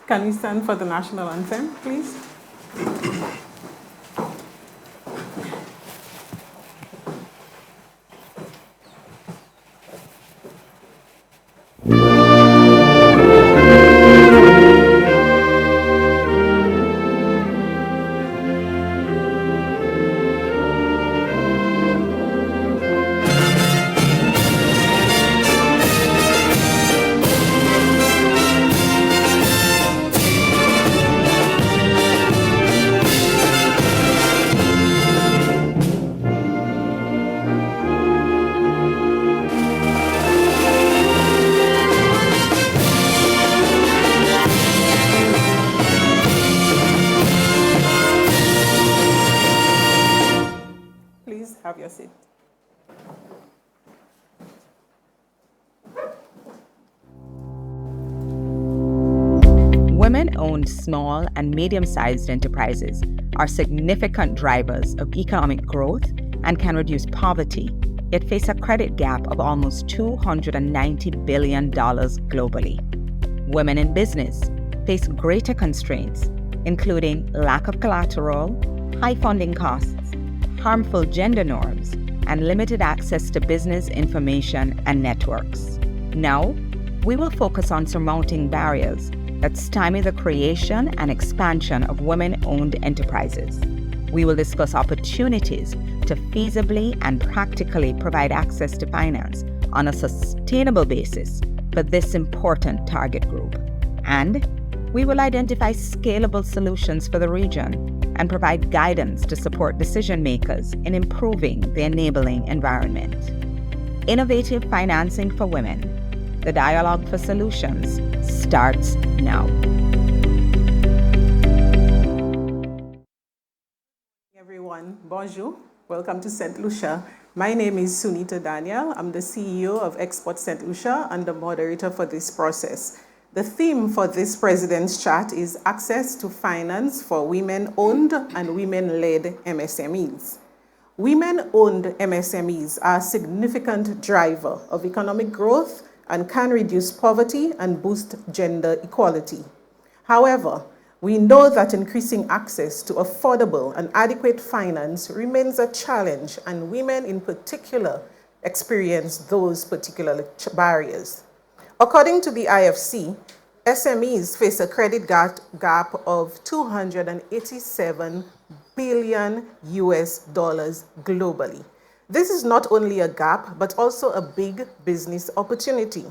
Can we stand for the national anthem, please? Have your seat. Women-owned small and medium-sized enterprises are significant drivers of economic growth and can reduce poverty, yet face a credit gap of almost $290 billion globally. Women in business face greater constraints, including lack of collateral, high funding costs, harmful gender norms, and limited access to business information and networks. Now, we will focus on surmounting barriers that stymie the creation and expansion of women-owned enterprises. We will discuss opportunities to feasibly and practically provide access to finance on a sustainable basis for this important target group. And we will identify scalable solutions for the region and provide guidance to support decision makers in improving the enabling environment. Innovative financing for women. The dialogue for solutions starts now. Everyone, bonjour. Welcome to St. Lucia. My name is Sunita Daniel. I'm the CEO of Export St. Lucia and the moderator for this process. The theme for this President's Chat is access to finance for women-owned and women-led MSMEs. Women-owned MSMEs are a significant driver of economic growth and can reduce poverty and boost gender equality. However, we know that increasing access to affordable and adequate finance remains a challenge, and women in particular experience those particular barriers. According to the IFC, SMEs face a credit gap of $287 billion globally. This is not only a gap, but also a big business opportunity.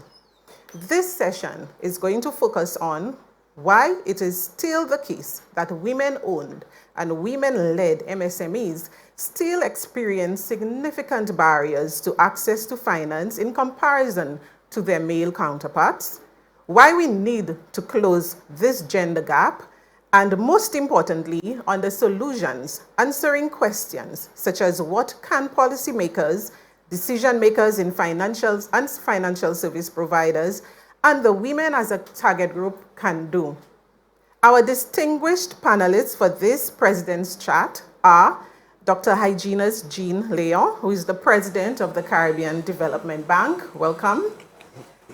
This session is going to focus on why it is still the case that women-owned and women-led MSMEs still experience significant barriers to access to finance in comparison to their male counterparts, why we need to close this gender gap, and most importantly, on the solutions, answering questions such as what can policymakers, decision makers in financials and financial service providers, and the women as a target group can do. Our distinguished panelists for this President's Chat are Dr. Hyginus Jean Leon, who is the President of the Caribbean Development Bank. Welcome.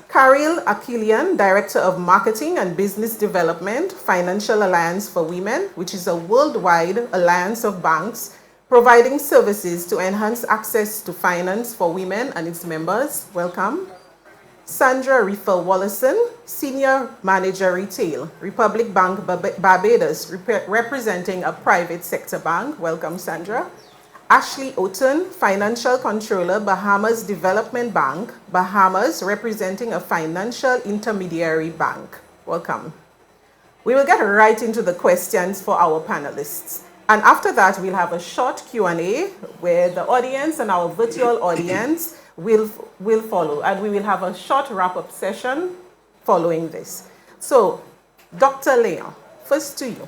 Karil Akilian, Director of Marketing and Business Development, Financial Alliance for Women, which is a worldwide alliance of banks providing services to enhance access to finance for women and its members. Welcome. Sandra Riffel-Wallison, Senior Manager Retail, Republic Bank Barbados, representing a private sector bank. Welcome, Sandra. Ashley Oten, Financial Controller, Bahamas Development Bank, Bahamas, representing a financial intermediary bank. Welcome. We will get right into the questions for our panelists. And after that, we'll have a short Q&A where the audience and our virtual audience will follow. And we will have a short wrap-up session following this. So, Dr. Leon, first to you.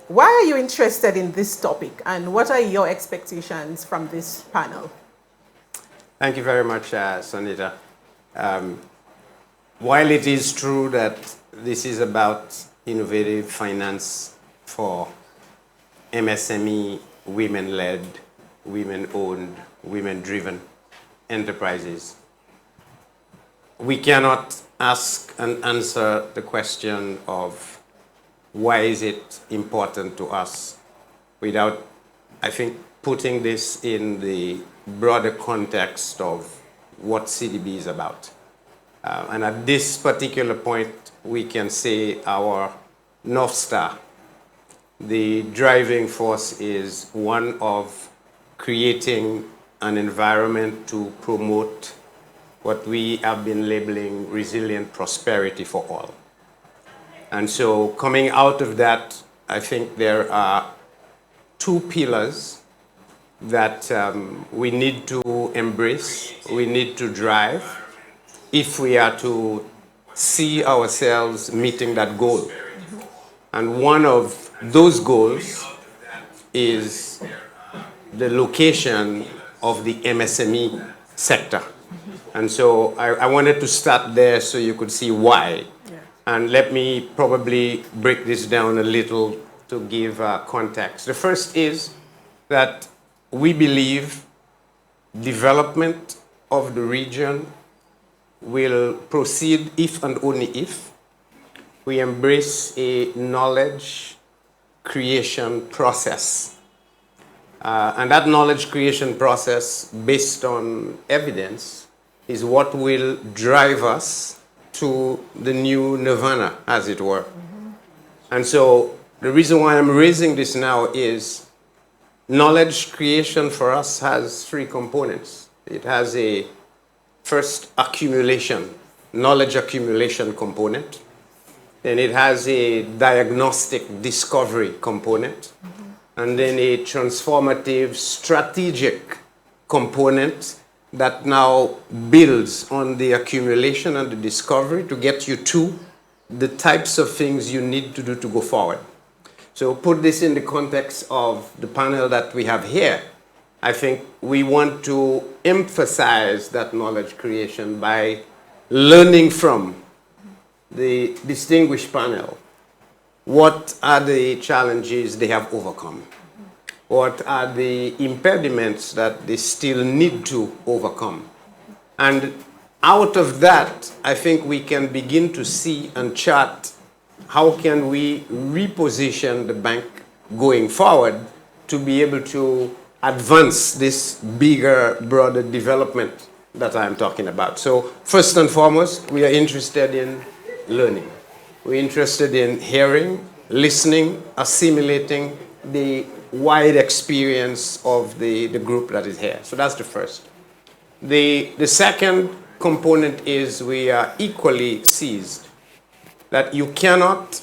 Why are you interested in this topic, and what are your expectations from this panel? Thank you very much, Sunita. While it is true that this is about innovative finance for MSME, women-led, women-owned, women-driven enterprises, we cannot ask and answer the question of why is it important to us without, I think, putting this in the broader context of what CDB is about. And at this particular point, we can say our North Star, the driving force, is one of creating an environment to promote what we have been labeling resilient prosperity for all. And so coming out of that, I think there are two pillars that we need to embrace, we need to drive, if we are to see ourselves meeting that goal. And one of those goals is the location of the MSME sector. And so I wanted to start there so you could see why. Yeah. And let me probably break this down a little to give context. The first is that we believe development of the region will proceed if and only if we embrace a knowledge creation process. And that knowledge creation process, based on evidence, is what will drive us to the new nirvana, as it were. Mm-hmm. And so the reason why I'm raising this now is knowledge creation for us has three components. It has a first accumulation, knowledge accumulation component. Then it has a diagnostic discovery component. Mm-hmm. And then a transformative strategic component that now builds on the accumulation and the discovery to get you to the types of things you need to do to go forward. So put this in the context of the panel that we have here. I think we want to emphasize that knowledge creation by learning from the distinguished panel. What are the challenges they have overcome? What are the impediments that they still need to overcome? And out of that, I think we can begin to see and chart how can we reposition the bank going forward to be able to advance this bigger, broader development that I'm talking about. So first and foremost, we are interested in learning. We're interested in hearing, listening, assimilating the wide experience of the group that is here. So that's the first. The second component is we are equally seized that you cannot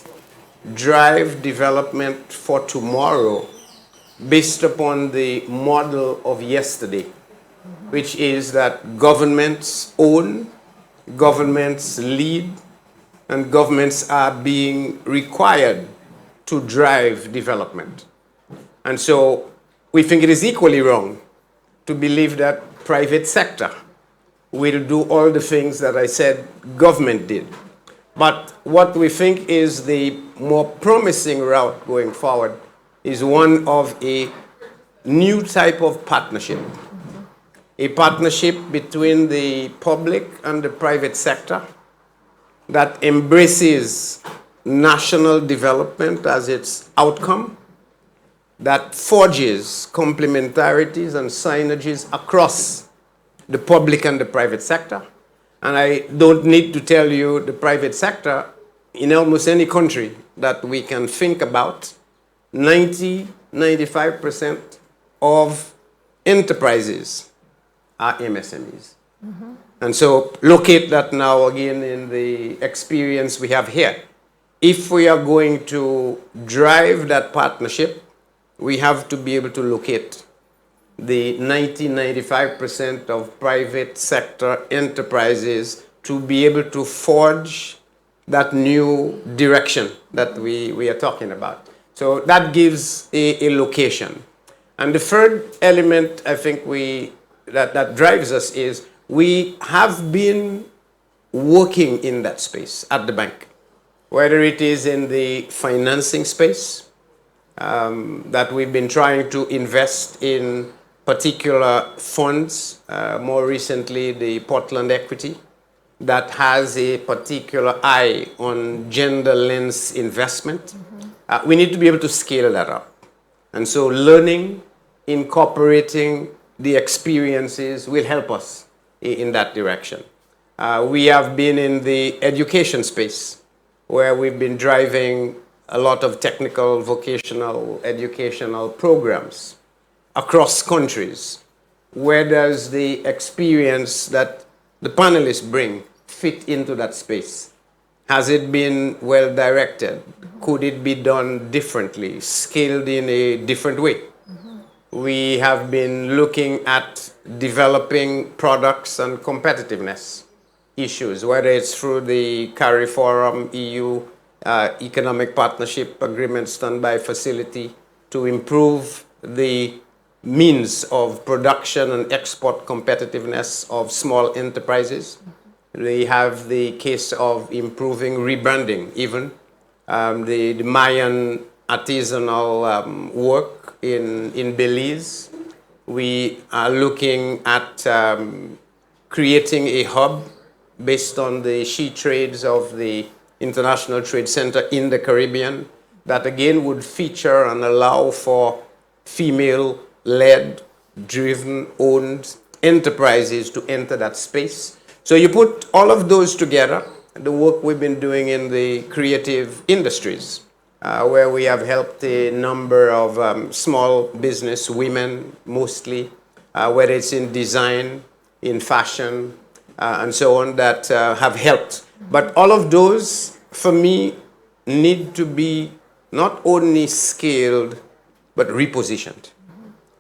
drive development for tomorrow based upon the model of yesterday, which is that governments own, governments lead, and governments are being required to drive development. And so we think it is equally wrong to believe that private sector will do all the things that I said government did. But what we think is the more promising route going forward is one of a new type of partnership. A partnership between the public and the private sector that embraces national development as its outcome, that forges complementarities and synergies across the public and the private sector. And I don't need to tell you the private sector, in almost any country that we can think about, 95% of enterprises are MSMEs. Mm-hmm. And so locate that now again in the experience we have here. If we are going to drive that partnership, we have to be able to locate the 95% of private sector enterprises to be able to forge that new direction that we are talking about. So that gives a location. And the third element I think that drives us is we have been working in that space at the bank, whether it is in the financing space, that we've been trying to invest in particular funds, more recently the Portland Equity, that has a particular eye on gender lens investment. Mm-hmm. we need to be able to scale that up. And so learning, incorporating the experiences will help us in that direction. We have been in the education space where we've been driving a lot of technical, vocational, educational programs across countries. Where does the experience that the panelists bring fit into that space? Has it been well directed? Could it be done differently, scaled in a different way? We have been looking at developing products and competitiveness issues, whether it's through the CARI Forum, EU Economic Partnership Agreement Standby Facility to improve the means of production and export competitiveness of small enterprises. We have the case of improving rebranding, even the Mayan artisanal work in Belize. We are looking at creating a hub based on the she trades of the International Trade Center in the Caribbean that again would feature and allow for female-led, driven, owned enterprises to enter that space. So you put all of those together, the work we've been doing in the creative industries, where we have helped a number of small business women, mostly, whether it's in design, in fashion, and so on, that have helped. But all of those, for me, need to be not only scaled, but repositioned.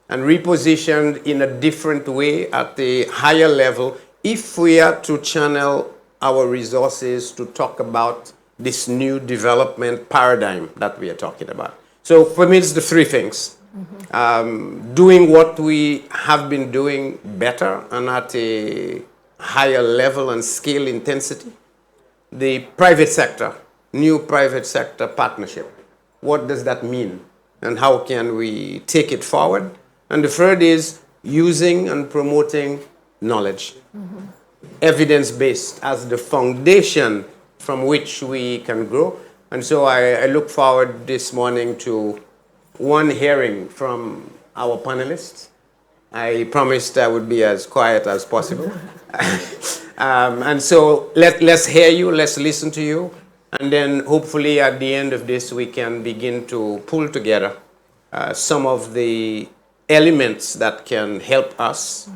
And repositioned in a different way at a higher level if we are to channel our resources to talk about this new development paradigm that we are talking about. So for me, it's the three things. Doing what we have been doing better and at a higher level and scale intensity. The private sector, new private sector partnership. What does that mean? And how can we take it forward? And the third is using and promoting knowledge. Evidence-based as the foundation from which we can grow. And so I look forward this morning to one hearing from our panelists. I promised I would be as quiet as possible. And so let's hear you, let's listen to you. And then hopefully at the end of this, we can begin to pull together some of the elements that can help us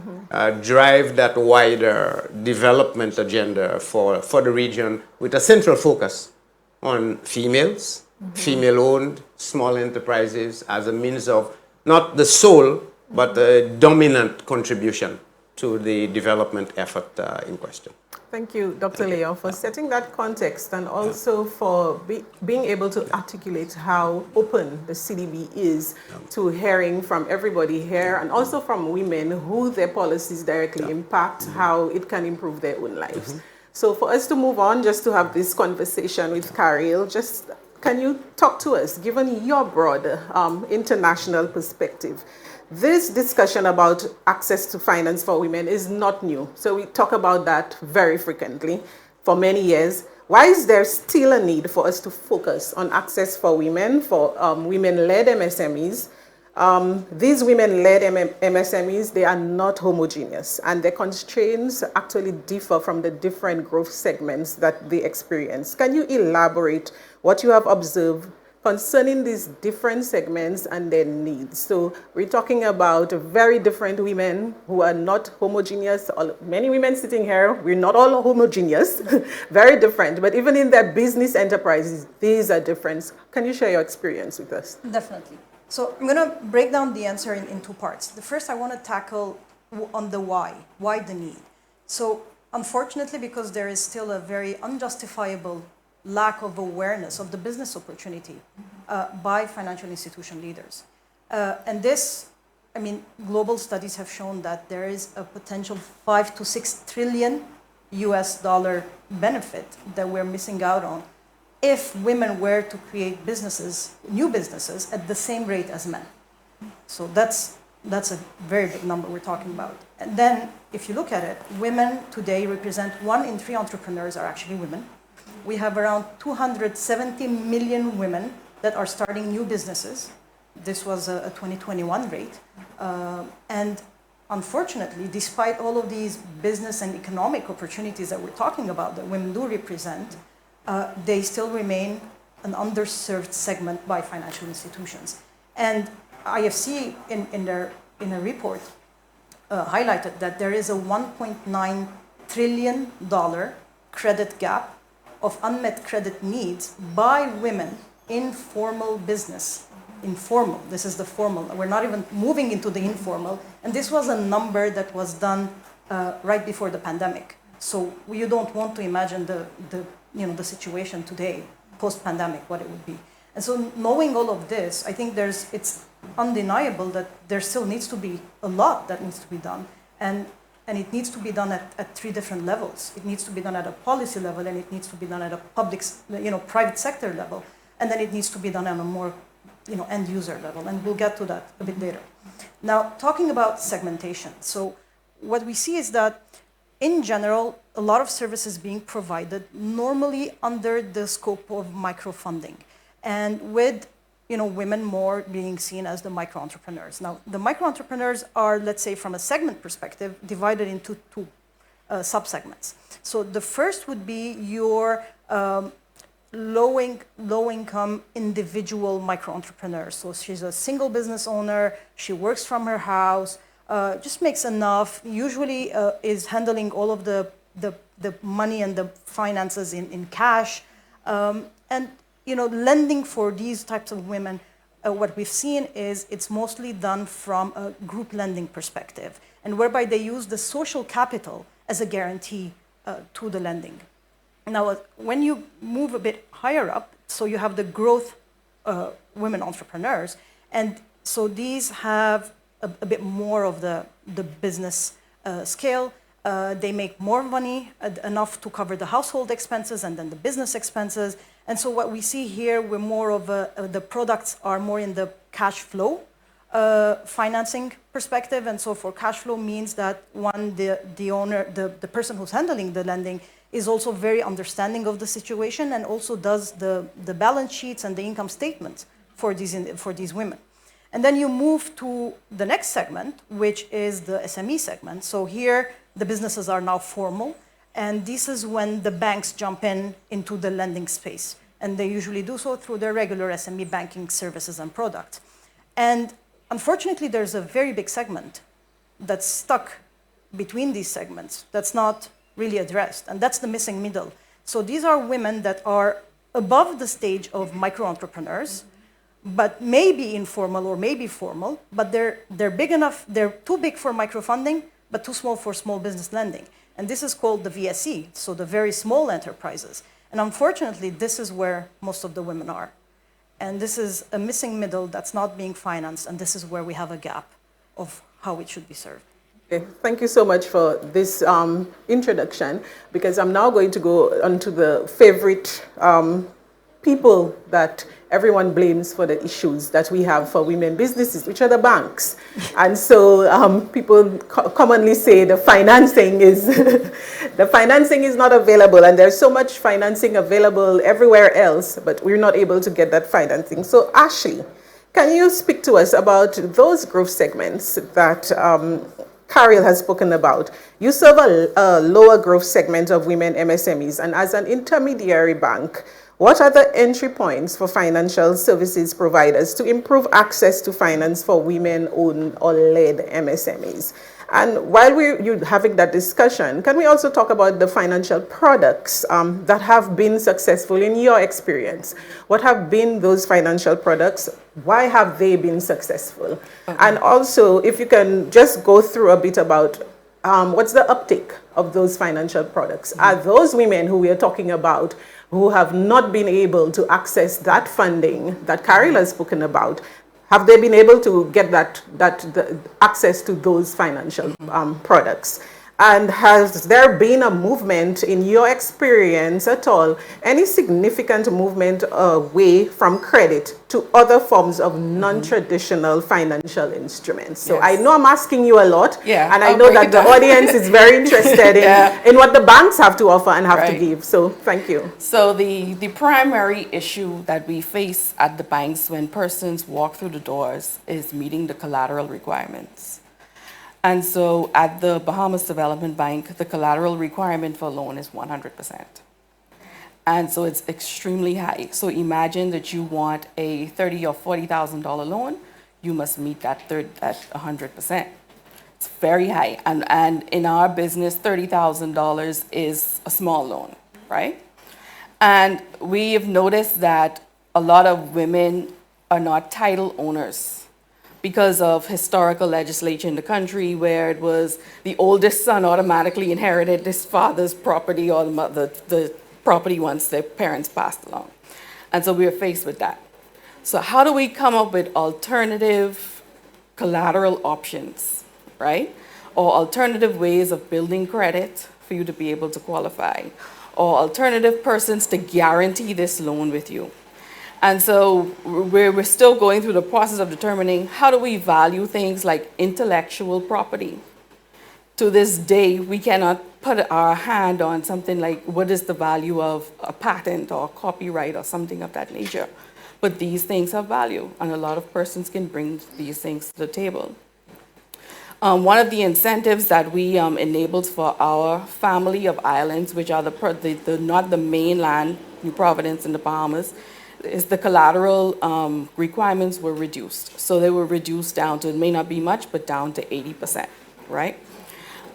drive that wider development agenda for the region with a central focus on females, female-owned small enterprises as a means of not the sole, but a dominant contribution to the development effort in question. Thank you, Dr. Leon, for setting that context and also for being able to articulate how open the CDB is to hearing from everybody here and also from women who their policies directly impact, how it can improve their own lives. So for us to move on, just to have this conversation with Karil, just can you talk to us, given your broad international perspective? This discussion about access to finance for women is not new. So we talk about that very frequently for many years. Why is there still a need for us to focus on access for women, for women-led MSMEs? These women-led MSMEs, they are not homogeneous, and the constraints actually differ from the different growth segments that they experience. Can you elaborate what you have observed concerning these different segments and their needs? So we're talking about very different women who are not homogeneous. Many women sitting here, we're not all homogeneous, very different. But even in their business enterprises, these are different. Can you share your experience with us? Definitely. So I'm going to break down the answer in two parts. The first I want to tackle on the why the need. So unfortunately, because there is still a very unjustifiable lack of awareness of the business opportunity by financial institution leaders. And this, I mean, global studies have shown that there is a potential 5 to 6 trillion US dollar benefit that we're missing out on if women were to create businesses, new businesses, at the same rate as men. So that's a very big number we're talking about. And then if you look at it, women today represent 1 in 3 entrepreneurs are actually women. We have around 270 million women that are starting new businesses. This was a 2021 rate. And unfortunately, despite all of these business and economic opportunities that we're talking about that women do represent, they still remain an underserved segment by financial institutions. And IFC in a report highlighted that there is a $1.9 trillion credit gap of unmet credit needs by women in formal business. Informal, this is the formal. We're not even moving into the informal. And this was a number that was done right before the pandemic. So you don't want to imagine the situation today, post-pandemic, what it would be. And so knowing all of this, I think it's undeniable that there still needs to be a lot that needs to be done. And it needs to be done at three different levels. It needs to be done at a policy level, and it needs to be done at a private sector level, and then it needs to be done on a more end user level, and we'll get to that a bit later. Now, talking about segmentation. So what we see is that in general, a lot of services being provided normally under the scope of microfunding, and with women more being seen as the micro-entrepreneurs. Now, the micro-entrepreneurs are, let's say, from a segment perspective, divided into two sub-segments. So the first would be your low-income individual micro-entrepreneur. So she's a single business owner, she works from her house, just makes enough, usually is handling all of the money and the finances in cash. And lending for these types of women, what we've seen is it's mostly done from a group lending perspective, and whereby they use the social capital as a guarantee to the lending. Now, when you move a bit higher up, so you have the growth women entrepreneurs, and so these have a bit more of the business scale. They make more money, enough to cover the household expenses and then the business expenses. And so what we see here, we're more of the products are more in the cash flow financing perspective. And so for cash flow means that one, the owner, the person who's handling the lending is also very understanding of the situation and also does the balance sheets and the income statements for these women. And then you move to the next segment, which is the SME segment. So here, the businesses are now formal, and this is when the banks jump into the lending space. And they usually do so through their regular SME banking services and products. And unfortunately, there's a very big segment that's stuck between these segments that's not really addressed, and that's the missing middle. So these are women that are above the stage of micro-entrepreneurs, but maybe informal or maybe formal, but they're big enough, they're too big for microfunding, but too small for small business lending. And this is called the VSE, so the very small enterprises. And unfortunately, this is where most of the women are. And this is a missing middle that's not being financed, and this is where we have a gap of how it should be served. Okay, thank you so much for this introduction, because I'm now going to go on to the favorite people that everyone blames for the issues that we have for women businesses, which are the banks. And so people commonly say the financing is the financing is not available, and there's so much financing available everywhere else, but we're not able to get that financing. So Ashley, can you speak to us about those growth segments that Carol has spoken about? You serve a lower growth segment of women MSMEs, and as an intermediary bank, what are the entry points for financial services providers to improve access to finance for women-owned or led MSMEs? And while you're having that discussion, can we also talk about the financial products that have been successful in your experience? What have been those financial products? Why have they been successful? Okay. And also, if you can just go through a bit about what's the uptake of those financial products? Mm-hmm. Are those women who we are talking about who have not been able to access that funding that Carol has spoken about, have they been able to get the access to those financial products? And has there been a movement in your experience at all, any significant movement away from credit to other forms of non-traditional financial instruments? So I know I'm asking you a lot, Yeah, and I I'll know break that it the down. audience is very interested in what the banks have to offer and have to Right. give. So thank you. So the primary issue that we face at the banks when persons walk through the doors is meeting the collateral requirements. And so at the Bahamas Development Bank, the collateral requirement for a loan is 100%. And so it's extremely high. So imagine that you want a $30,000 or $40,000 loan, you must meet that 100%. It's very high. And in our business, $30,000 is a small loan, right? And we have noticed that a lot of women are not title owners because of historical legislation in the country where it was the oldest son automatically inherited his father's property or the property once their parents passed along. And so we were faced with that. So how do we come up with alternative collateral options, right? Or alternative ways of building credit for you to be able to qualify, or alternative persons to guarantee this loan with you. And so we're still going through the process of determining how do we value things like intellectual property. To this day, we cannot put our hand on something like what is the value of a patent or copyright or something of that nature. But these things have value, and a lot of persons can bring these things to the table. One of the incentives that we enabled for our family of islands, which are not the mainland, New Providence and the Bahamas, is the collateral requirements were reduced. So they were reduced down to, it may not be much, but down to 80%, right?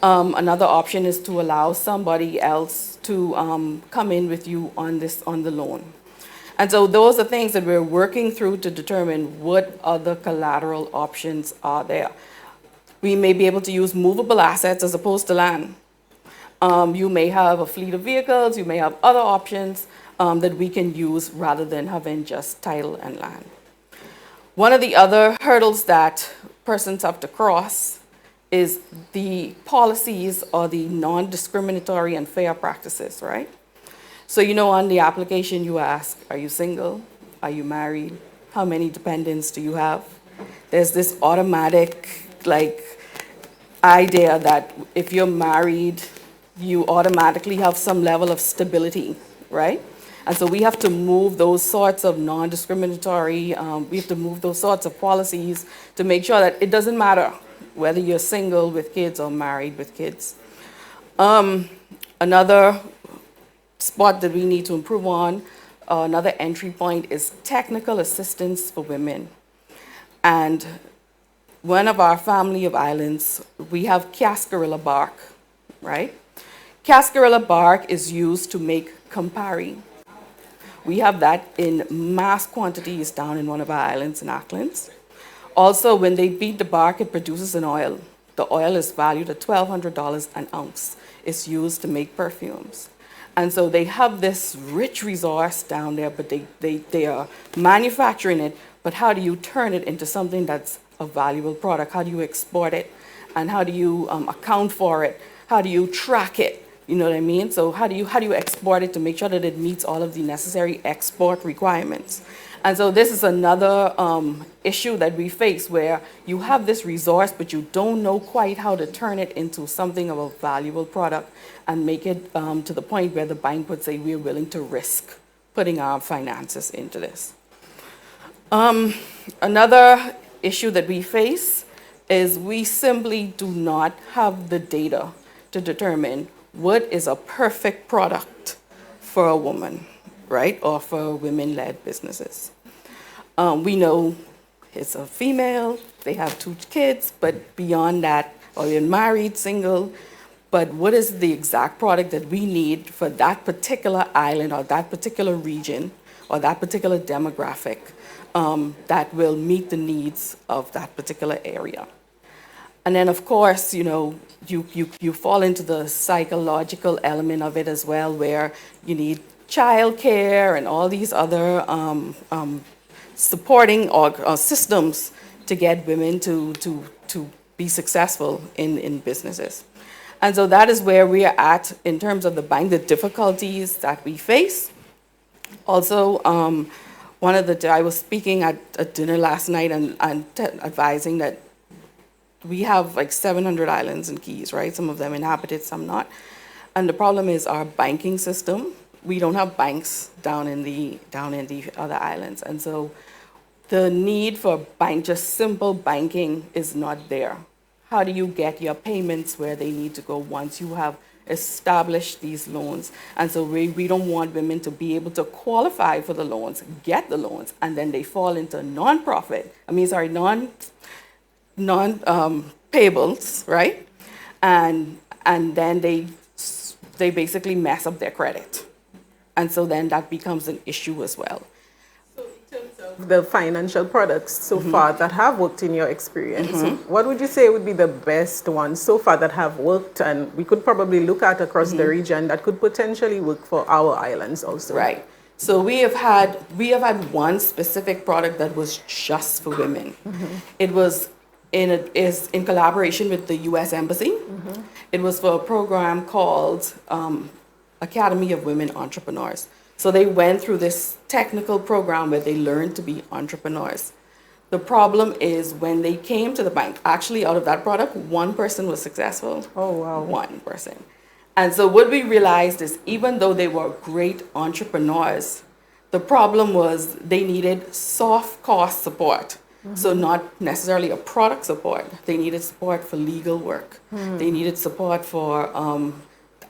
Another option is to allow somebody else to come in with you on the loan. And so those are things that we're working through to determine what other collateral options are there. We may be able to use movable assets as opposed to land. You may have a fleet of vehicles, you may have other options that we can use rather than having just title and land. One of the other hurdles that persons have to cross is the policies or the non-discriminatory and fair practices, right? So on the application you ask, are you single? Are you married? How many dependents do you have? There's this automatic idea that if you're married, you automatically have some level of stability, right? And so we have to move those sorts of non-discriminatory, we have to move those sorts of policies to make sure that it doesn't matter whether you're single with kids or married with kids. Another spot that we need to improve on, another entry point is technical assistance for women. And one of our family of islands, we have cascarilla bark, right? Cascarilla bark is used to make Campari. We have that in mass quantities down in one of our islands in Auckland. Also, when they beat the bark, it produces an oil. The oil is valued at $1,200 an ounce. It's used to make perfumes. And so they have this rich resource down there, but they are manufacturing it, but how do you turn it into something that's a valuable product? How do you export it? And how do you account for it? How do you track it? You know what I mean? So how do you export it to make sure that it meets all of the necessary export requirements? And so this is another issue that we face where you have this resource, but you don't know quite how to turn it into something of a valuable product and make it to the point where the bank would say we're willing to risk putting our finances into this. Another issue that we face is we simply do not have the data to determine what is a perfect product for a woman, right? Or for women-led businesses. We know it's a female, they have 2 kids, but beyond that, or you're married, single, but what is the exact product that we need for that particular island or that particular region or that particular demographic that will meet the needs of that particular area? And then, of course, you fall into the psychological element of it as well, where you need childcare and all these other supporting or systems to get women to be successful in businesses. And so that is where we are at in terms of the bank, the difficulties that we face. Also, I was speaking at a dinner last night and advising that we have like 700 islands and keys, right? Some of them inhabited, some not. And the problem is our banking system. We don't have banks down in the other islands, and so the need for just simple banking is not there. How do you get your payments where they need to go once you have established these loans? And so we don't want women to be able to qualify for the loans, get the loans, and then they fall into non-payables, right? And then they basically mess up their credit. And so then that becomes an issue as well. So in terms of the financial products so far that have worked in your experience, what would you say would be the best ones so far that have worked and we could probably look at across the region that could potentially work for our islands also? Right. So we have had one specific product that was just for women. It was is in collaboration with the U.S. Embassy. It was for a program called Academy of Women Entrepreneurs. So they went through this technical program where they learned to be entrepreneurs. The problem is when they came to the bank, actually out of that product, one person was successful. Oh, wow. One person. And so what we realized is even though they were great entrepreneurs, the problem was they needed soft cost support. So not necessarily a product support. They needed support for legal work. They needed support for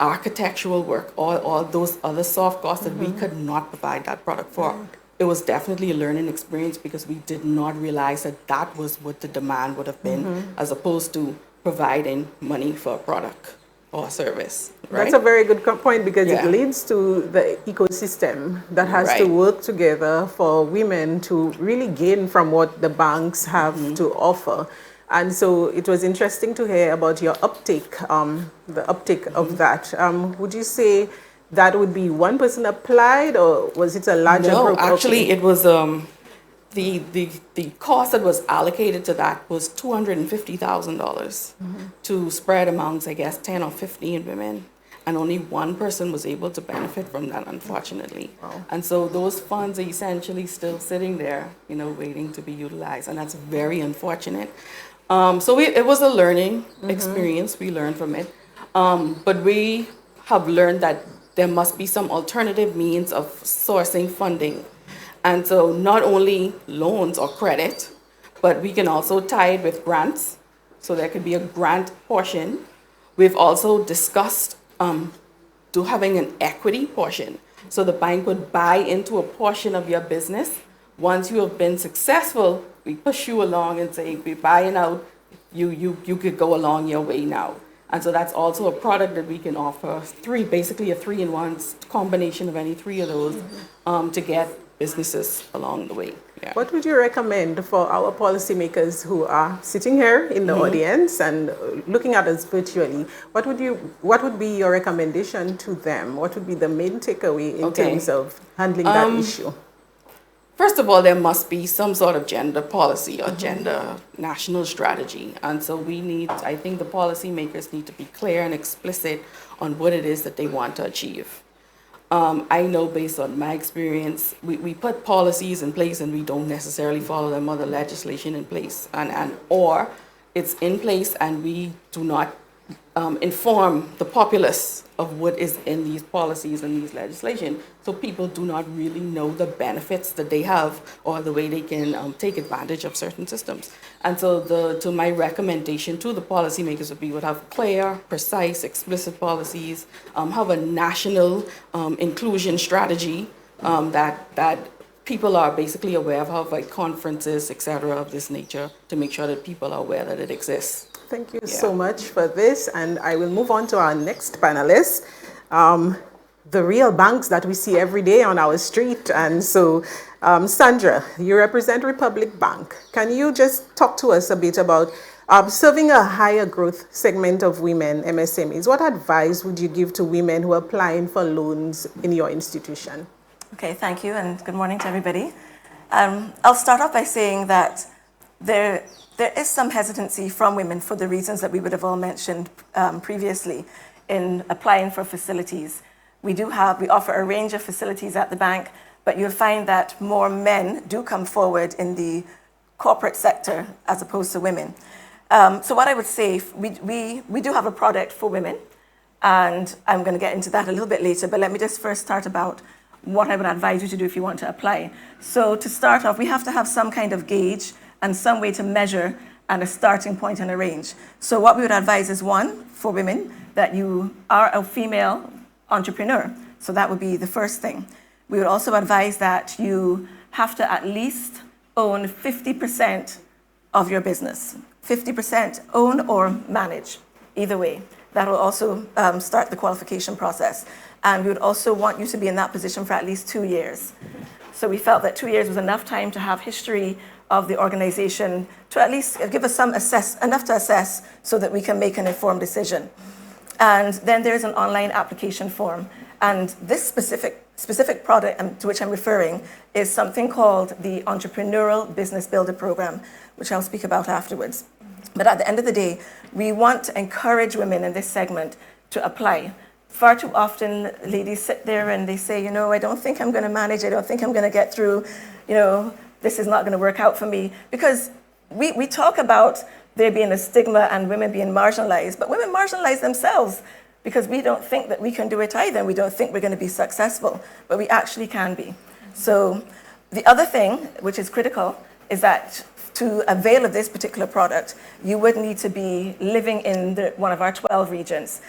architectural work, all those other soft costs that we could not provide that product for. It was definitely a learning experience because we did not realize that was what the demand would have been as opposed to providing money for a product or service. Right? That's a very good point because it leads to the ecosystem that has to work together for women to really gain from what the banks have to offer. And so it was interesting to hear about your uptake, the uptake of that. Would you say that would be one person applied or was it a larger group? No, actually it was the cost that was allocated to that was $250,000 to spread amongst, I guess, 10 or 15 women. And only one person was able to benefit from that, unfortunately. Wow. And so those funds are essentially still sitting there, waiting to be utilized. And that's very unfortunate. So it was a learning experience. We learned from it. But we have learned that there must be some alternative means of sourcing funding. And so not only loans or credit, but we can also tie it with grants. So there could be a grant portion. We've also discussed to having an equity portion. So the bank would buy into a portion of your business. Once you have been successful, we push you along and say, we're buying out, you could go along your way now. And so that's also a product that we can offer, basically a 3-in-1 combination of any three of those to get businesses along the way. Yeah. What would you recommend for our policymakers who are sitting here in the audience and looking at us virtually? What would be your recommendation to them? What would be the main takeaway in terms of handling that issue? First of all, there must be some sort of gender policy or gender national strategy. And so I think the policymakers need to be clear and explicit on what it is that they want to achieve. I know based on my experience, we put policies in place and we don't necessarily follow them or the legislation in place. Or it's in place and we do not inform the populace of what is in these policies and these legislation. So people do not really know the benefits that they have or the way they can take advantage of certain systems. And so my recommendation to the policymakers would have clear, precise, explicit policies, have a national inclusion strategy that people are basically aware of, like conferences, et cetera, of this nature, to make sure that people are aware that it exists. Thank you so much for this. And I will move on to our next panelist, the real banks that we see every day on our street. And so, Sandra, you represent Republic Bank. Can you just talk to us a bit about serving a higher growth segment of women, MSMEs? What advice would you give to women who are applying for loans in your institution? Okay, thank you, and good morning to everybody. I'll start off by saying that there is some hesitancy from women for the reasons that we would have all mentioned previously in applying for facilities. We offer a range of facilities at the bank, but you'll find that more men do come forward in the corporate sector as opposed to women. So what I would say, we do have a product for women, and I'm going to get into that a little bit later, but let me just first start about what I would advise you to do if you want to apply. So to start off, we have to have some kind of gauge and some way to measure and a starting point and a range. So what we would advise is, one, for women, that you are a female entrepreneur. So that would be the first thing. We would also advise that you have to at least own 50% of your business. 50% own or manage, either way. That will also start the qualification process. And we would also want you to be in that position for at least 2 years. So we felt that 2 years was enough time to have history of the organization to at least give us enough to assess so that we can make an informed decision. And then there's an online application form. And this specific product to which I'm referring is something called the Entrepreneurial Business Builder Program, which I'll speak about afterwards. But at the end of the day, we want to encourage women in this segment to apply. Far too often, ladies sit there and they say, I don't think I'm going to manage. I don't think I'm going to get through. This is not going to work out for me. Because we talk about there being a stigma and women being marginalized, but women marginalize themselves because we don't think that we can do it either. We don't think we're going to be successful, but we actually can be. So the other thing, which is critical, is that to avail of this particular product, you would need to be living in one of our 12 regions.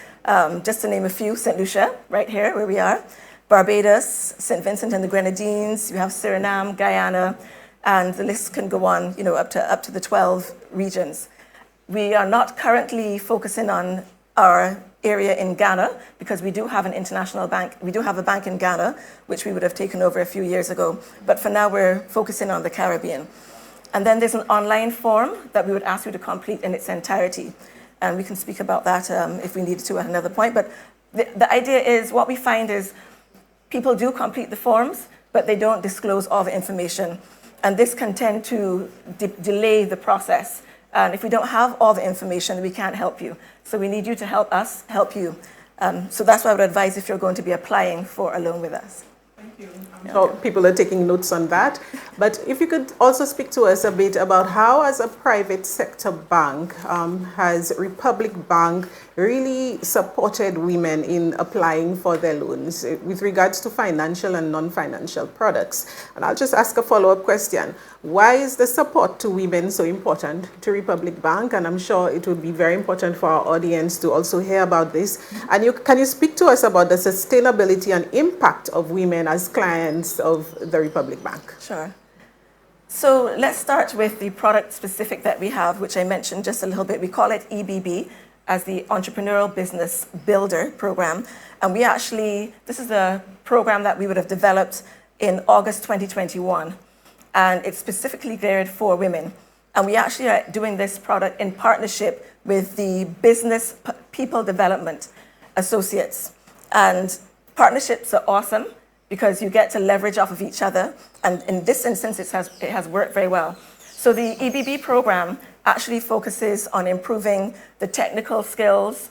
Just to name a few: St. Lucia, right here where we are, Barbados, St. Vincent and the Grenadines, you have Suriname, Guyana, and the list can go on, up to the 12 regions. We are not currently focusing on our area in Ghana because we do have an international bank. We do have a bank in Ghana, which we would have taken over a few years ago. But for now, we're focusing on the Caribbean. And then there's an online form that we would ask you to complete in its entirety. And we can speak about that if we needed to at another point. But the idea is, what we find is people do complete the forms, but they don't disclose all the information. And this can tend to delay the process. And if we don't have all the information, we can't help you. So we need you to help us help you. So that's what I would advise if you're going to be applying for a loan with us. Thank you. So people are taking notes on that. But if you could also speak to us a bit about how, as a private sector bank, has Republic Bank really supported women in applying for their loans with regards to financial and non-financial products. And I'll just ask a follow-up question. Why is the support to women so important to Republic Bank? And I'm sure it would be very important for our audience to also hear about this. And can you speak to us about the sustainability and impact of women as clients of the Republic Bank? Sure. So let's start with the product specific that we have, which I mentioned just a little bit. We call it EBB, as the Entrepreneurial Business Builder Program. And this is a program that we would have developed in August 2021. And it's specifically geared for women. And we actually are doing this product in partnership with the Business People Development Associates. And partnerships are awesome because you get to leverage off of each other. And in this instance, it has worked very well. So the EBB program actually focuses on improving the technical skills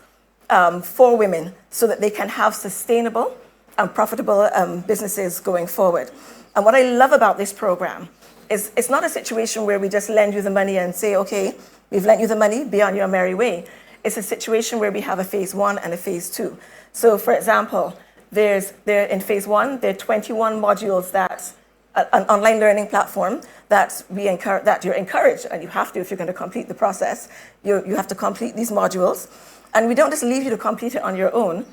for women so that they can have sustainable and profitable businesses going forward. And what I love about this program is it's not a situation where we just lend you the money and say, okay, we've lent you the money, be on your merry way. It's a situation where we have a phase 1 and a phase 2. So for example, in phase 1, there are 21 modules an online learning platform that you're encouraged, and you have to if you're going to complete the process. You have to complete these modules, and we don't just leave you to complete it on your own.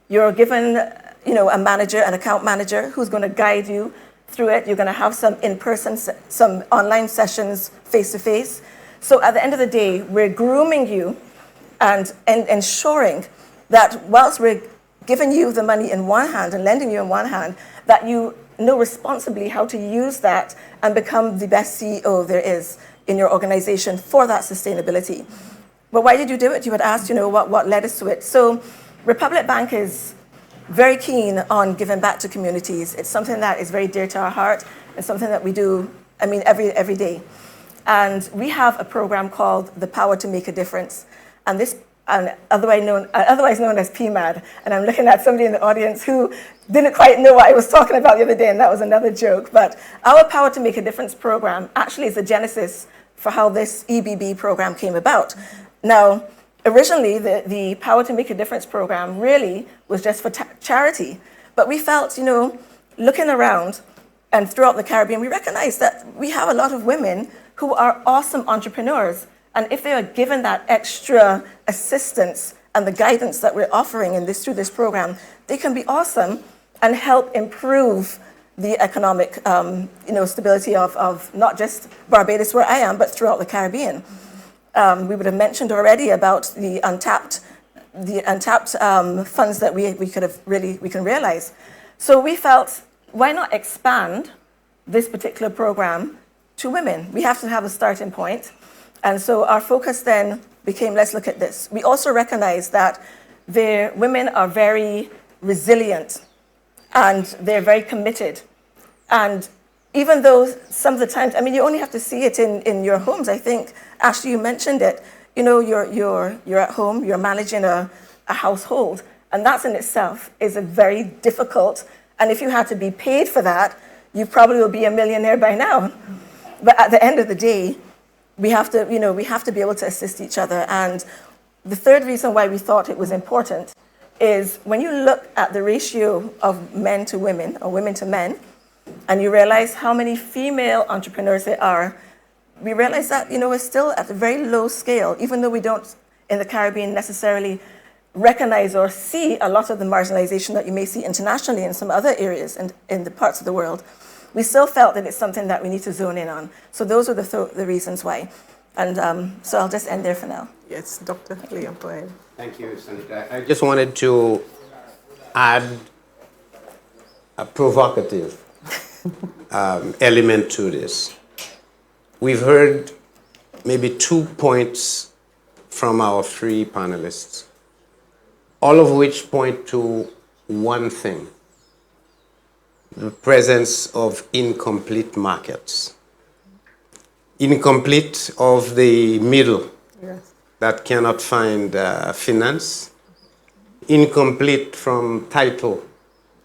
You're given, a manager, an account manager, who's going to guide you through it. You're going to have some in-person, some online sessions, face-to-face. So at the end of the day, we're grooming you and ensuring that whilst we're giving you the money in one hand and lending you in one hand, that you know responsibly how to use that and become the best CEO there is in your organization for that sustainability. But why did you do it? You had asked, what led us to it. So Republic Bank is very keen on giving back to communities. It's something that is very dear to our heart. It's something that we do, every day. And we have a program called The Power to Make a Difference. And this, otherwise known as PMAD. And I'm looking at somebody in the audience who didn't quite know what I was talking about the other day, and that was another joke. But our Power to Make a Difference program actually is the genesis for how this EBB program came about. Now, originally, the Power to Make a Difference program really was just for charity. But we felt, looking around and throughout the Caribbean, we recognized that we have a lot of women who are awesome entrepreneurs. And if they are given that extra assistance and the guidance that we're offering through this program, they can be awesome and help improve the economic stability of not just Barbados, where I am, but throughout the Caribbean. We would have mentioned already about the untapped funds that we can realize. So we felt, why not expand this particular program to women? We have to have a starting point. And so our focus then became, let's look at this. We also recognize that women are very resilient and they're very committed. And even though some of the times, you only have to see it in your homes. I think, Ashley, you mentioned it. You're at home, you're managing a household, and that in itself is a very difficult, and if you had to be paid for that, you probably will be a millionaire by now. But at the end of the day, we have to be able to assist each other. And the third reason why we thought it was important is when you look at the ratio of men to women or women to men, and you realize how many female entrepreneurs there are, we realize that, we're still at a very low scale, even though we don't, in the Caribbean, necessarily recognize or see a lot of the marginalization that you may see internationally in some other areas and in the parts of the world. We still felt that it's something that we need to zone in on. So those are the reasons why. And so I'll just end there for now. Yes, Dr. Liam, go ahead. Thank you, Sanita. I just wanted to add a provocative element to this. We've heard maybe 2 points from our 3 panelists, all of which point to one thing: the presence of incomplete markets. Incomplete of the middle, yes, that cannot find finance. Incomplete from title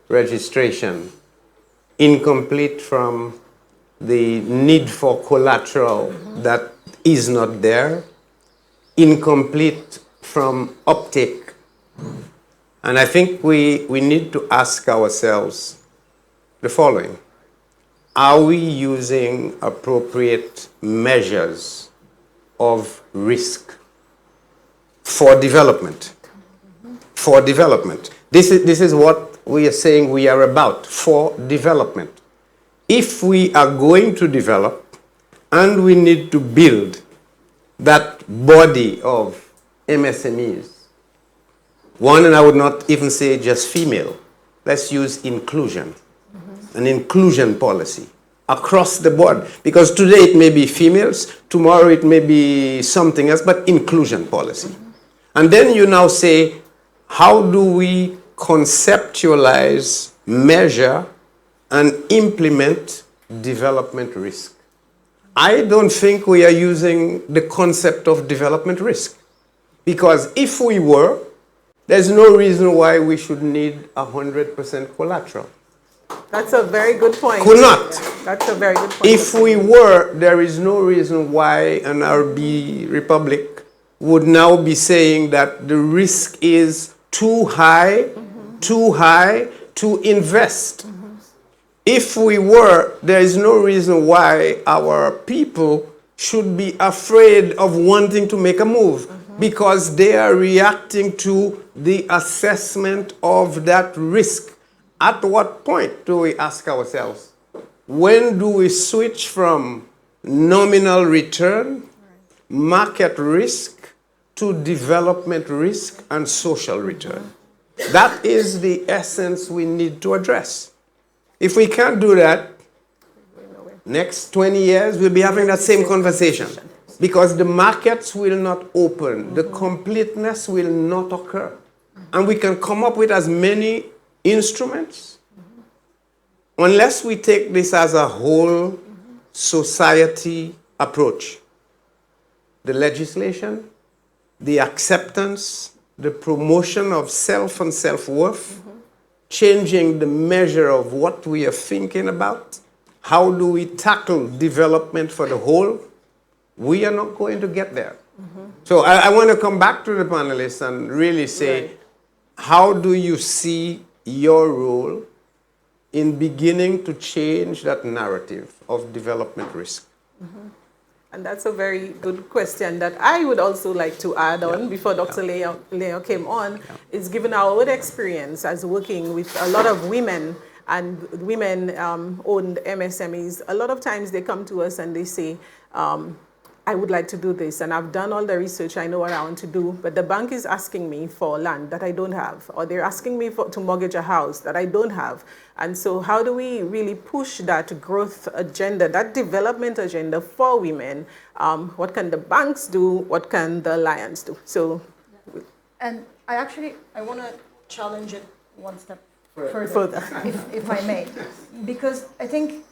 registration. Incomplete from the need for collateral that is not there. Incomplete from uptake. And I think we need to ask ourselves the following: are we using appropriate measures of risk for development? For development. This is what we are saying we are about, for development. If we are going to develop and we need to build that body of MSMEs, one, and I would not even say just female, let's use inclusion, an inclusion policy across the board. Because today it may be females, tomorrow it may be something else, but inclusion policy. And then you now say, how do we conceptualize, measure, and implement development risk? I don't think we are using the concept of development risk. Because if we were, there's no reason why we should need 100% collateral. That's a very good point. Could not. Yeah, that's a very good point. If we were, there is no reason why an RB Republic would now be saying that the risk is too high to invest. If we were, there is no reason why our people should be afraid of wanting to make a move, because they are reacting to the assessment of that risk. At what point do we ask ourselves, when do we switch from nominal return, market risk, to development risk and social return? That is the essence we need to address. If we can't do that, next 20 years we'll be having that same conversation, because the markets will not open, the completeness will not occur. And we can come up with as many instruments, unless we take this as a whole society approach. The legislation, the acceptance, the promotion of self and self-worth, changing the measure of what we are thinking about, how do we tackle development for the whole, we are not going to get there. So I want to come back to the panelists and really say, how do you see your role in beginning to change that narrative of development risk? And that's a very good question that I would also like to add on before Dr. Leo came on, is given our own experience as working with a lot of women and women-owned MSMEs. A lot of times they come to us and they say, I would like to do this, and I've done all the research, I know what I want to do, but the bank is asking me for land that I don't have, or they're asking me to mortgage a house that I don't have. And so how do we really push that growth agenda, that development agenda for women? What can the banks do? What can the alliance do? So, and I want to challenge it one step further. if I may, because I think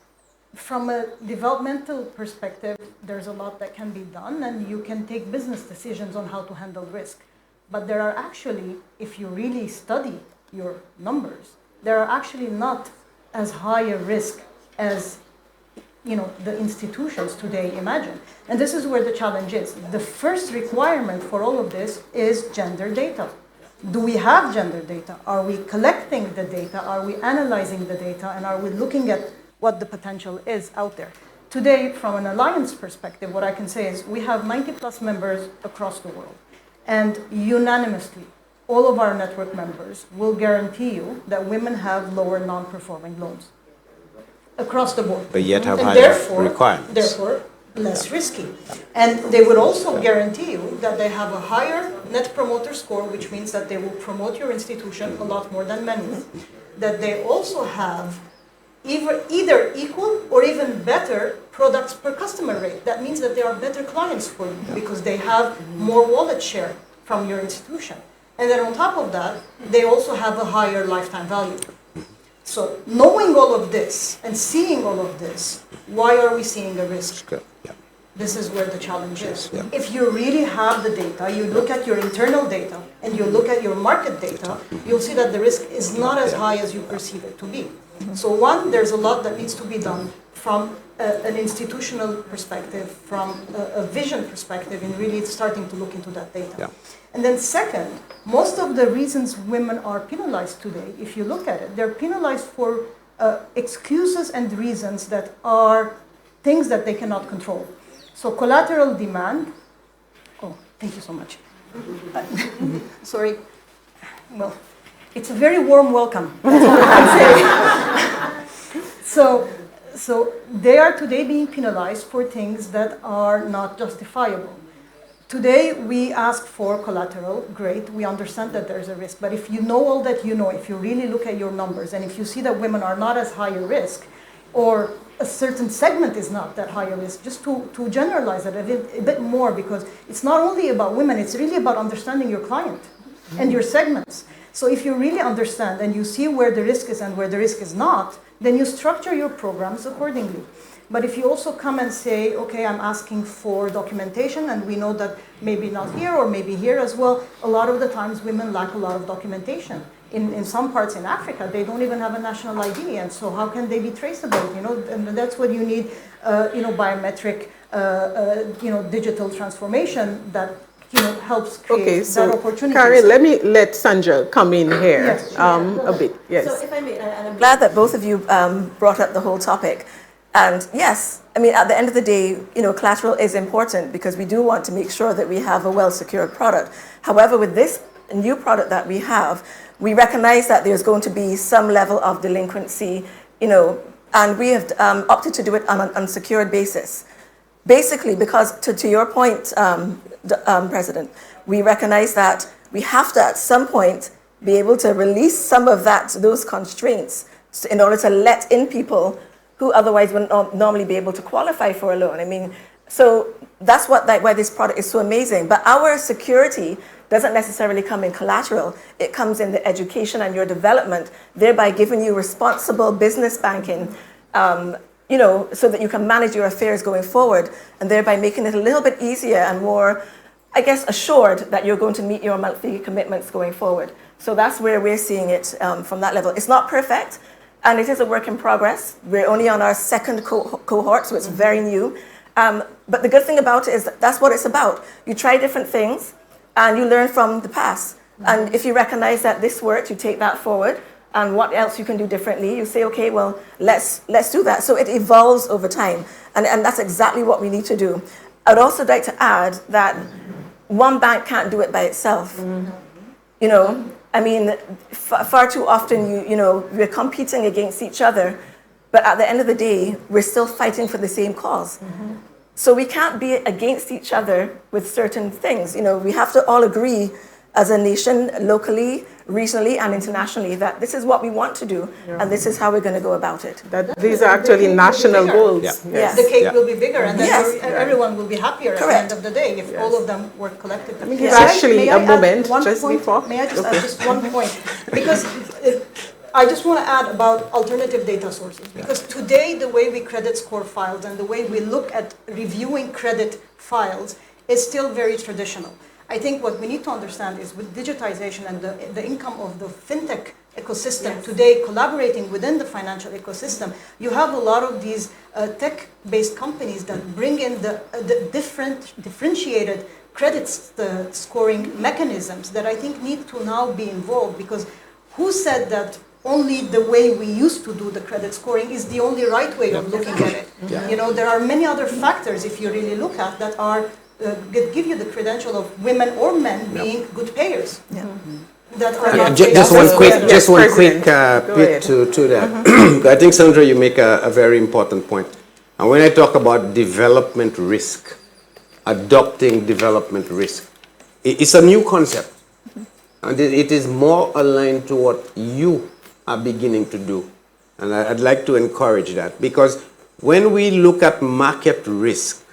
from a developmental perspective, there's a lot that can be done, and you can take business decisions on how to handle risk. But there are actually, if you really study your numbers, there are actually not as high a risk as the institutions today imagine. And this is where the challenge is. The first requirement for all of this is gender data. Do we have gender data? Are we collecting the data? Are we analyzing the data? And are we looking at what the potential is out there? Today, from an alliance perspective, what I can say is we have 90+ members across the world. And unanimously, all of our network members will guarantee you that women have lower non-performing loans across the board. But yet have and higher requirements. Therefore, less risky. And they would also guarantee you that they have a higher net promoter score, which means that they will promote your institution a lot more than men will. That they also have either equal or even better products per customer rate. That means that they are better clients for you because they have more wallet share from your institution. And then on top of that, they also have a higher lifetime value. So knowing all of this and seeing all of this, why are we seeing a risk? This is where the challenge is. If you really have the data, you look at your internal data and you look at your market data, you'll see that the risk is not as high as you perceive it to be. So one, there's a lot that needs to be done from an institutional perspective, from a vision perspective, in really starting to look into that data. And then second, most of the reasons women are penalized today, if you look at it, they're penalized for excuses and reasons that are things that they cannot control. So collateral demand, thank you so much. Sorry, well, it's a very warm welcome, that's all I can say. So they are today being penalized for things that are not justifiable. Today we ask for collateral, great, we understand that there's a risk, but if you know all that you know, if you really look at your numbers, and if you see that women are not as high a risk, or a certain segment is not that high a risk, just to generalize it a bit more, because it's not only about women, it's really about understanding your client and your segments. So if you really understand and you see where the risk is and where the risk is not, then you structure your programs accordingly. But if you also come and say, okay, I'm asking for documentation, and we know that maybe not here or maybe here as well, a lot of the times women lack a lot of documentation. In some parts in Africa, they don't even have a national ID, and so how can they be traceable? And that's what you need, biometric, digital transformation that helps create that opportunity. Karen, let Sandra come in here a bit. Yes. So if I may, and I'm glad that both of you brought up the whole topic. And yes, I mean, at the end of the day, collateral is important because we do want to make sure that we have a well-secured product. However, with this new product that we have, we recognize that there's going to be some level of delinquency, and we have opted to do it on an unsecured basis. Basically, because to your point, President, we recognize that we have to at some point be able to release some of those constraints in order to let in people who otherwise wouldn't normally be able to qualify for a loan. I mean, so that's why this product is so amazing. But our security doesn't necessarily come in collateral. It comes in the education and your development, thereby giving you responsible business banking so that you can manage your affairs going forward, and thereby making it a little bit easier and more, I guess, assured that you're going to meet your monthly commitments going forward. So that's where we're seeing it from that level. It's not perfect, and it is a work in progress. We're only on our second cohort, so it's very new. But the good thing about it is that's what it's about. You try different things, and you learn from the past. And if you recognize that this worked, you take that forward. And what else you can do differently, you say, okay, well, let's do that. So it evolves over time. And that's exactly what we need to do. I'd also like to add that one bank can't do it by itself. I mean, far too often, we're competing against each other, but at the end of the day, we're still fighting for the same cause. So we can't be against each other with certain things. We have to all agree as a nation, locally, regionally, and internationally, that this is what we want to do, and this is how we're going to go about it. That these are actually national goals. Yes. The cake will be bigger, and then everyone will be happier Correct. at the end of the day if all of them work collectively. Give Ashley a moment just point? before. May I just add just one point? Because I just want to add about alternative data sources. Because today, the way we credit score files and the way we look at reviewing credit files is still very traditional. I think what we need to understand is with digitization and the income of the fintech ecosystem today collaborating within the financial ecosystem, you have a lot of these tech-based companies that bring in the differentiated credit scoring mechanisms that I think need to now be involved, because who said that only the way we used to do the credit scoring is the only right way of looking at it? There are many other factors, if you really look at, that are give you the credential of women or men being good payers. That are not just one quick bit to that. I think, Sandra, you make a very important point. And when I talk about development risk, adopting development risk, it's a new concept. And it is more aligned to what you are beginning to do. And I'd like to encourage that, because when we look at market risk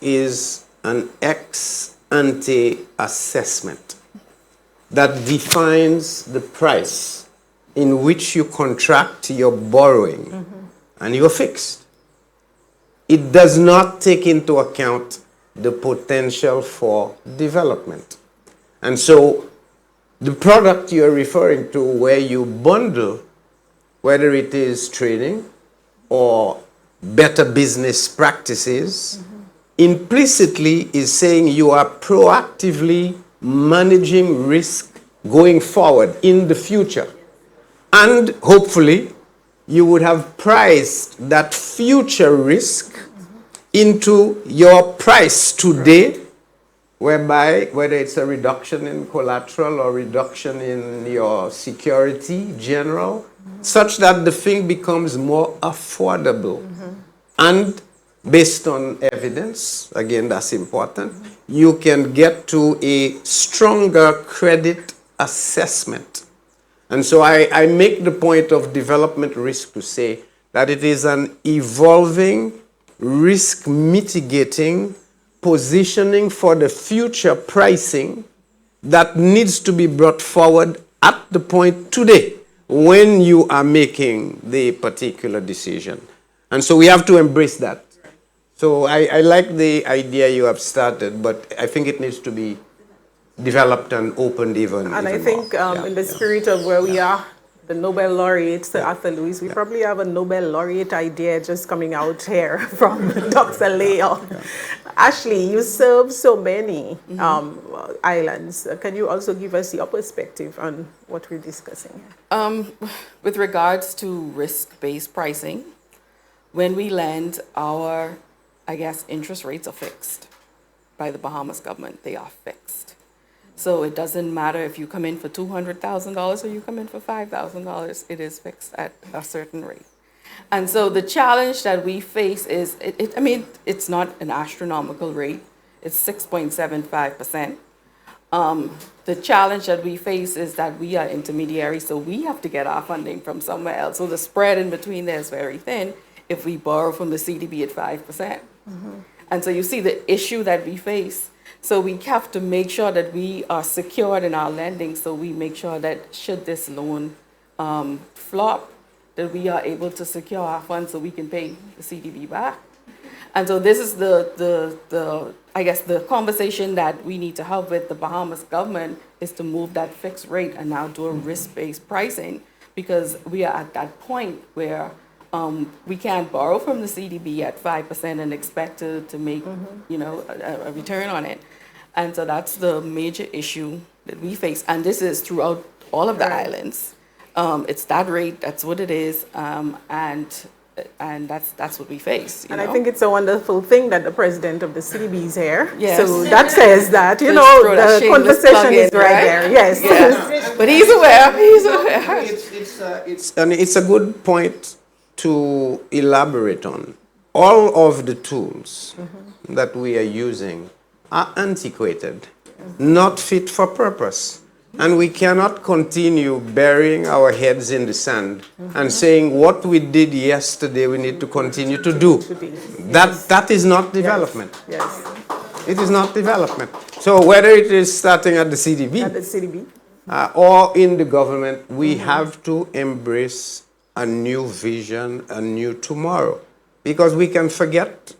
is an ex-ante assessment that defines the price in which you contract your borrowing, and you're fixed. It does not take into account the potential for development. And so the product you're referring to, where you bundle, whether it is training or better business practices, implicitly is saying you are proactively managing risk going forward in the future. And hopefully, you would have priced that future risk into your price today, whereby whether it's a reduction in collateral or reduction in your security general, such that the thing becomes more affordable. And based on evidence, again, that's important, you can get to a stronger credit assessment. And so I make the point of development risk to say that it is an evolving, risk mitigating positioning for the future pricing that needs to be brought forward at the point today when you are making the particular decision. And so we have to embrace that. So I like the idea you have started, but I think it needs to be developed and opened even And I more. think in the spirit of where we are, the Nobel laureate, Sir Arthur Lewis, we probably have a Nobel laureate idea just coming out here from Dr. Leo. Ashley, you serve so many islands. Can you also give us your perspective on what we're discussing here? With regards to risk-based pricing, when we lend, our, interest rates are fixed by the Bahamas government. They are fixed. So it doesn't matter if you come in for $200,000 or you come in for $5,000, it is fixed at a certain rate. And so the challenge that we face is, it's not an astronomical rate. It's 6.75%. The challenge that we face is that we are intermediaries, so we have to get our funding from somewhere else. So the spread in between there is very thin if we borrow from the CDB at 5%. And so you see the issue that we face. So we have to make sure that we are secured in our lending, so we make sure that should this loan flop, that we are able to secure our funds so we can pay the CDB back. And so this is the I guess the conversation that we need to have with the Bahamas government is to move that fixed rate and now do a risk-based pricing, because we are at that point where we can't borrow from the CDB at 5% and expect to make a return on it. And so that's the major issue that we face. And this is throughout all of the islands. It's that rate, that's what it is, and that's what we face. And I think it's a wonderful thing that the president of the CDB is here. Yes. So that says that, the conversation is right there. Yes. Yes. But he's aware. He's aware. It's a good point to elaborate on. All of the tools that we are using are antiquated, not fit for purpose. And we cannot continue burying our heads in the sand and saying what we did yesterday we need to continue to do. That is not development. Yes. It is not development. So whether it is starting at the CDB, or in the government, we have to embrace a new vision, a new tomorrow. Because we can forget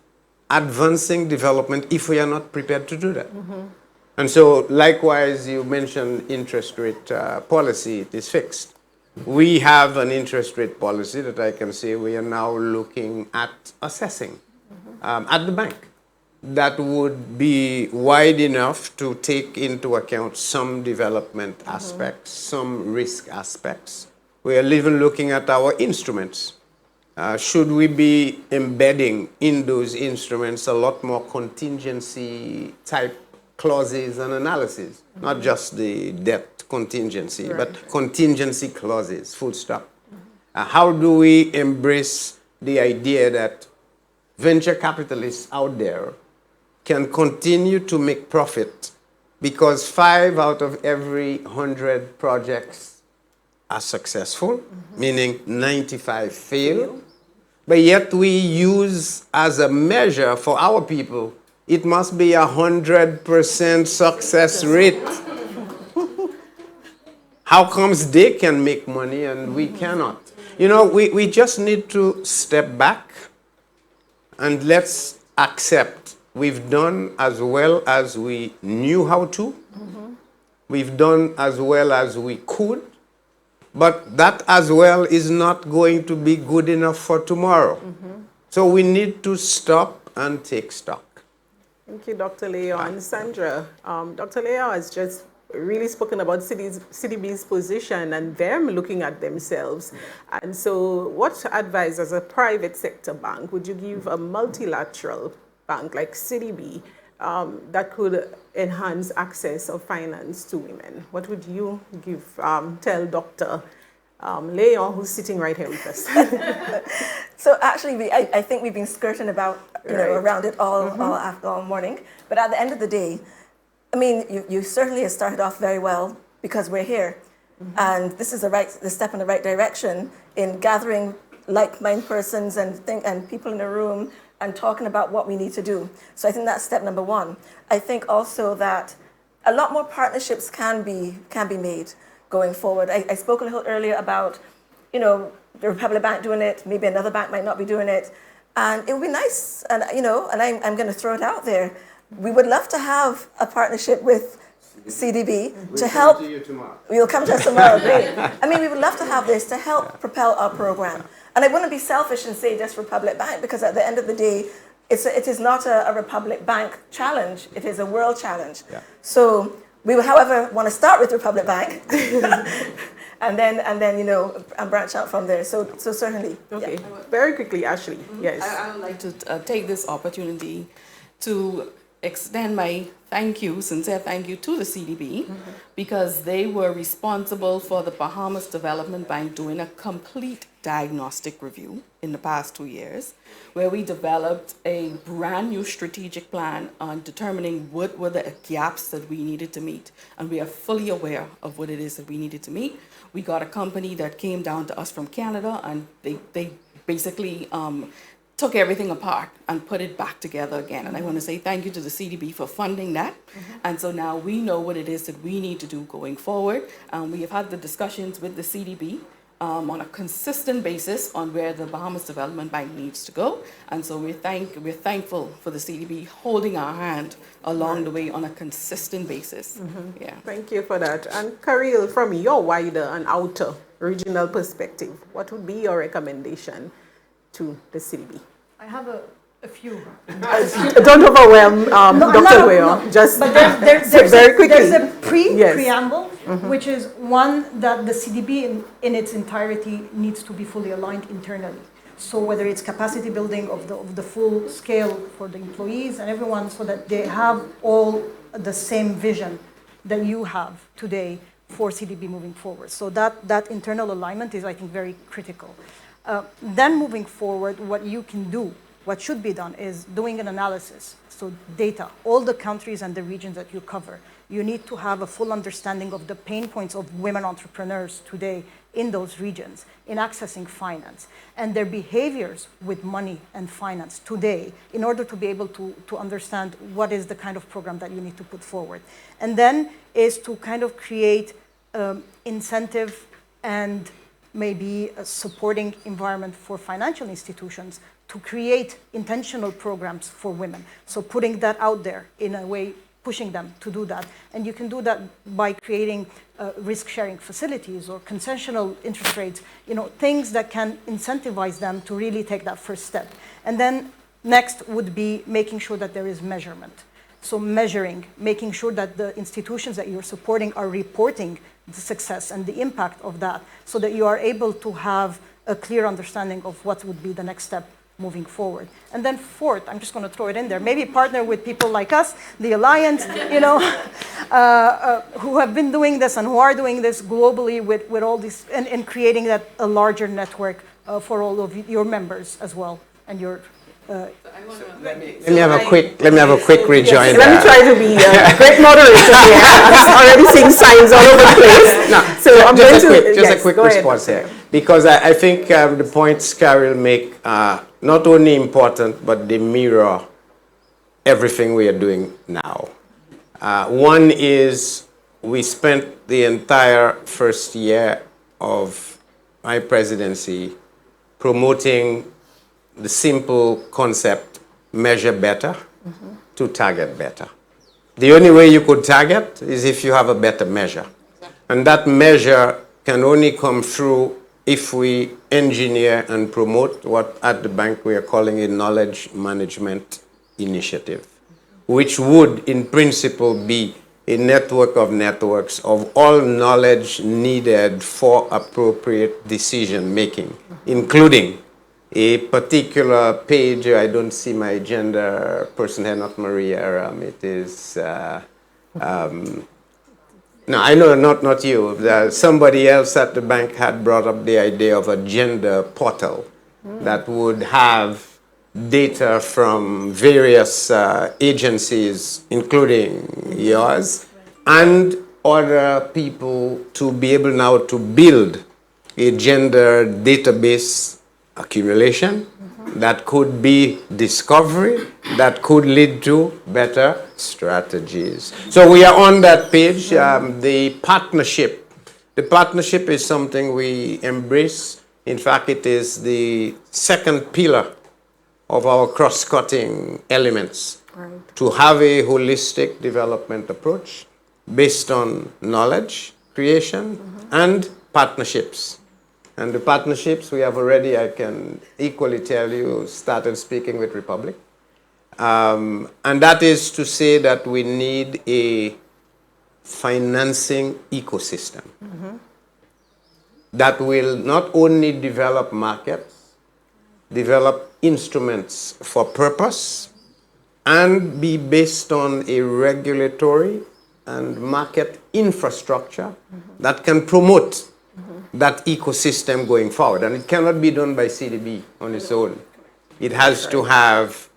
advancing development if we are not prepared to do that. And so, likewise, you mentioned interest rate policy, it is fixed. We have an interest rate policy that I can say we are now looking at assessing at the bank. That would be wide enough to take into account some development aspects, some risk aspects. We are even looking at our instruments. Should we be embedding in those instruments a lot more contingency type clauses and analysis, not just the debt contingency, but contingency clauses, full stop. How do we embrace the idea that venture capitalists out there can continue to make profit because 5 out of every 100 projects are successful, meaning 95 fail, but yet we use as a measure for our people it must be 100% success rate. How comes they can make money and we cannot? We just need to step back and let's accept we've done as well as we knew how to. We've done as well as we could. But that as well is not going to be good enough for tomorrow. So we need to stop and take stock. Thank you, Dr. Leo and Sandra. Dr. Leo has just really spoken about CDB's position and them looking at themselves. And so what advice as a private sector bank would you give a multilateral bank like CDB that could enhance access of finance to women? What would you give, tell Dr. Leo, who's sitting right here with us? So actually, I think we've been skirting about, around it all morning. But at the end of the day, I mean, you certainly have started off very well because we're here. And this is the step in the right direction in gathering like-minded persons and people in the room and talking about what we need to do. So I think that's step number one. I think also that a lot more partnerships can be made going forward. I spoke a little earlier about, the Republic Bank doing it, maybe another bank might not be doing it. And it would be nice, and I'm going to throw it out there. We would love to have a partnership with CDB to help. We'll come to us tomorrow, great. I mean, we would love to have this to help propel our program. And I wouldn't be selfish and say just Republic Bank, because at the end of the day, it is not a Republic Bank challenge, it is a world challenge. Yeah. So we would, however, want to start with Republic Bank. And then and branch out from there. So certainly. Okay. Yeah. Very quickly, Ashley. Yes. I would like to take this opportunity to extend my sincere thank you to the CDB, because they were responsible for the Bahamas Development Bank doing a complete diagnostic review in the past 2 years, where we developed a brand new strategic plan on determining what were the gaps that we needed to meet. And we are fully aware of what it is that we needed to meet. We got a company that came down to us from Canada, and they basically took everything apart and put it back together again. And I want to say thank you to the CDB for funding that. And so now we know what it is that we need to do going forward. We have had the discussions with the CDB on a consistent basis on where the Bahamas Development Bank needs to go. And so we're thankful for the CDB holding our hand along the way on a consistent basis. Yeah. Thank you for that. And Karil, from your wider and outer regional perspective, what would be your recommendation to the CDB? I have a few. Don't overwhelm Dr. Gueyo. Just very quickly. There's a preamble, which is one that the CDB in its entirety needs to be fully aligned internally. So whether it's capacity building of the full scale for the employees and everyone, so that they have all the same vision that you have today for CDB moving forward. So that internal alignment is, I think, very critical. Then moving forward, what you can do, what should be done, is doing an analysis. So data, all the countries and the regions that you cover. You need to have a full understanding of the pain points of women entrepreneurs today in those regions, in accessing finance, and their behaviors with money and finance today, in order to be able to understand what is the kind of program that you need to put forward. And then is to kind of create incentive and maybe a supporting environment for financial institutions to create intentional programs for women. So putting that out there in a way, pushing them to do that. And you can do that by creating risk-sharing facilities or concessional interest rates, things that can incentivize them to really take that first step. And then next would be making sure that there is measurement. So measuring, making sure that the institutions that you're supporting are reporting the success and the impact of that, so that you are able to have a clear understanding of what would be the next step moving forward. And then fourth, I'm just going to throw it in there, maybe partner with people like us, the Alliance, who have been doing this and who are doing this globally with all these, and creating that a larger network for all of your members as well, and your let me have a quick rejoinder. Let me try to be a great moderator here. I'm already seeing signs all over the place. No, so I'm going to just a quick response here, because I think the points Carol make are not only important, but they mirror everything we are doing now. One is we spent the entire first year of my presidency promoting the simple concept, measure better to target better. The only way you could target is if you have a better measure. And that measure can only come through if we engineer and promote what at the bank we are calling a knowledge management initiative, which would in principle be a network of networks of all knowledge needed for appropriate decision making, including a particular page. I don't see my gender person here, not Maria. It is, no, I know, not you. Somebody else at the bank had brought up the idea of a gender portal that would have data from various agencies, including yours, and other people to be able now to build a gender database accumulation that could be discovery, that could lead to better strategies. So we are on that page. The partnership is something we embrace. In fact, it is the second pillar of our cross-cutting elements, to have a holistic development approach based on knowledge creation and partnerships. And the partnerships we have already, I can equally tell you, started speaking with Republic. And that is to say that we need a financing ecosystem that will not only develop markets, develop instruments for purpose, and be based on a regulatory and market infrastructure that can promote that ecosystem going forward. And it cannot be done by CDB on its own. It has to have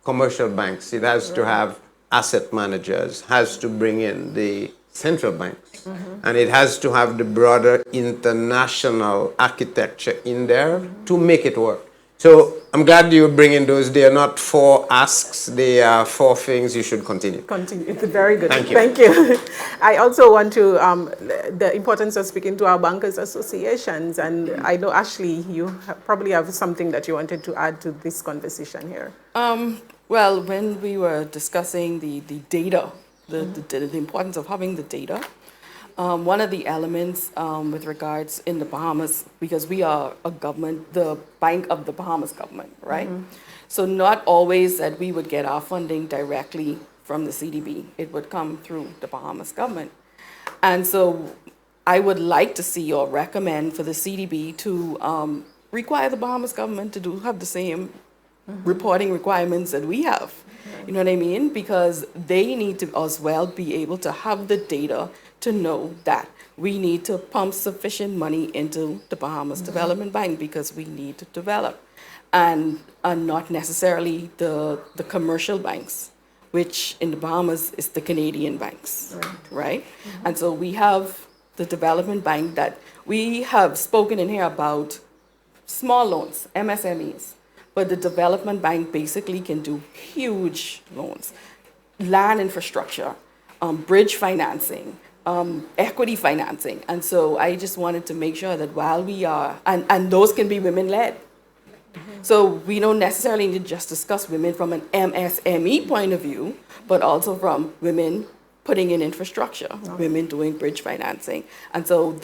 commercial banks, it has to have asset managers, has to bring in the central banks, and it has to have the broader international architecture in there to make it work. So I'm glad you're bringing those. They are not 4 asks, they are 4 things you should continue. Continue. It's very good. Thank you. Thank you. I also want to, the importance of speaking to our bankers associations, and I know, Ashley, you probably have something that you wanted to add to this conversation here. Well, when we were discussing the data, the importance of having the data, one of the elements with regards in the Bahamas, because we are a government, the Bank of the Bahamas government, right? So not always that we would get our funding directly from the CDB. It would come through the Bahamas government. And so I would like to see or recommend for the CDB to require the Bahamas government to have the same reporting requirements that we have. You know what I mean? Because they need to as well be able to have the data to know that we need to pump sufficient money into the Bahamas Development Bank because we need to develop, and not necessarily the commercial banks, which in the Bahamas is the Canadian banks, right? And so we have the development bank that we have spoken in here about small loans, MSMEs. But the development bank basically can do huge loans, land infrastructure, bridge financing, equity financing. And so I just wanted to make sure that while we are, and those can be women-led. So we don't necessarily need to just discuss women from an MSME point of view, but also from women putting in infrastructure, women doing bridge financing. And so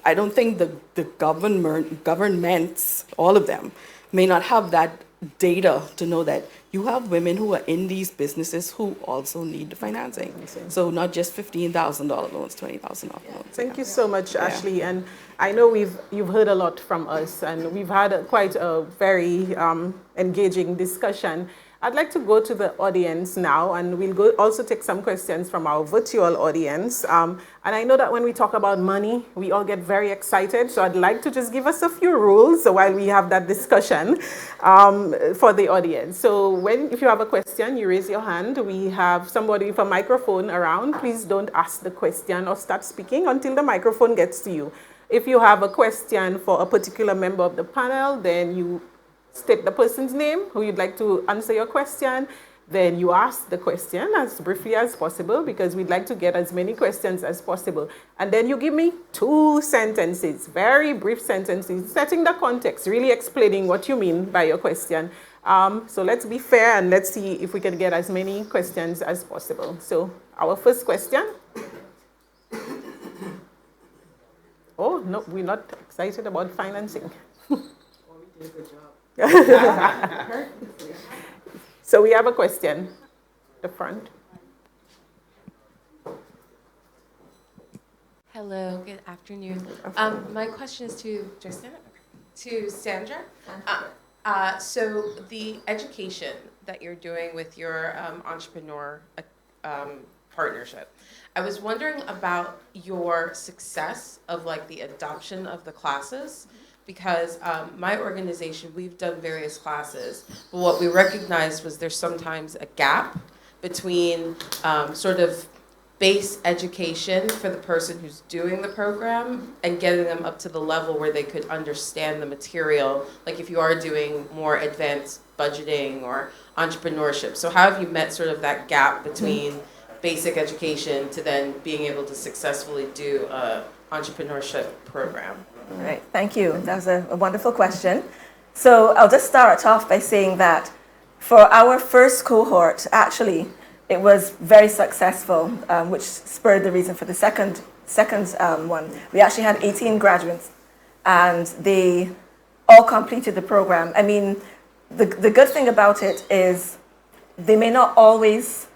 I don't think the governments, all of them, may not have that data to know that you have women who are in these businesses who also need the financing. So not just $15,000 loans, $20,000 loans. Thank you so much, Ashley. And I know you've heard a lot from us, and we've had quite a very engaging discussion. I'd like to go to the audience now, and we'll also take some questions from our virtual audience. And I know that when we talk about money, we all get very excited. So I'd like to just give us a few rules while we have that discussion for the audience. So if you have a question, you raise your hand. We have somebody with a microphone around. Please don't ask the question or start speaking until the microphone gets to you. If you have a question for a particular member of the panel, then you state the person's name who you'd like to answer your question. Then you ask the question as briefly as possible because we'd like to get as many questions as possible. And then you give me 2 sentences, very brief sentences, setting the context, really explaining what you mean by your question. So let's be fair and let's see if we can get as many questions as possible. So our first question. Oh, no, we're not excited about financing. We did a good job. So we have a question. The front. Hello, good afternoon. My question is to Sandra. So the education that you're doing with your entrepreneur partnership, I was wondering about your success of like the adoption of the classes. Because my organization, we've done various classes, but what we recognized was there's sometimes a gap between sort of base education for the person who's doing the program and getting them up to the level where they could understand the material, like if you are doing more advanced budgeting or entrepreneurship. So how have you met sort of that gap between basic education to then being able to successfully do an entrepreneurship program? All right, thank you. That was a wonderful question. So I'll just start off by saying that for our first cohort, actually, it was very successful, which spurred the reason for the second one. We actually had 18 graduates, and they all completed the program. I mean, the good thing about it is they may not always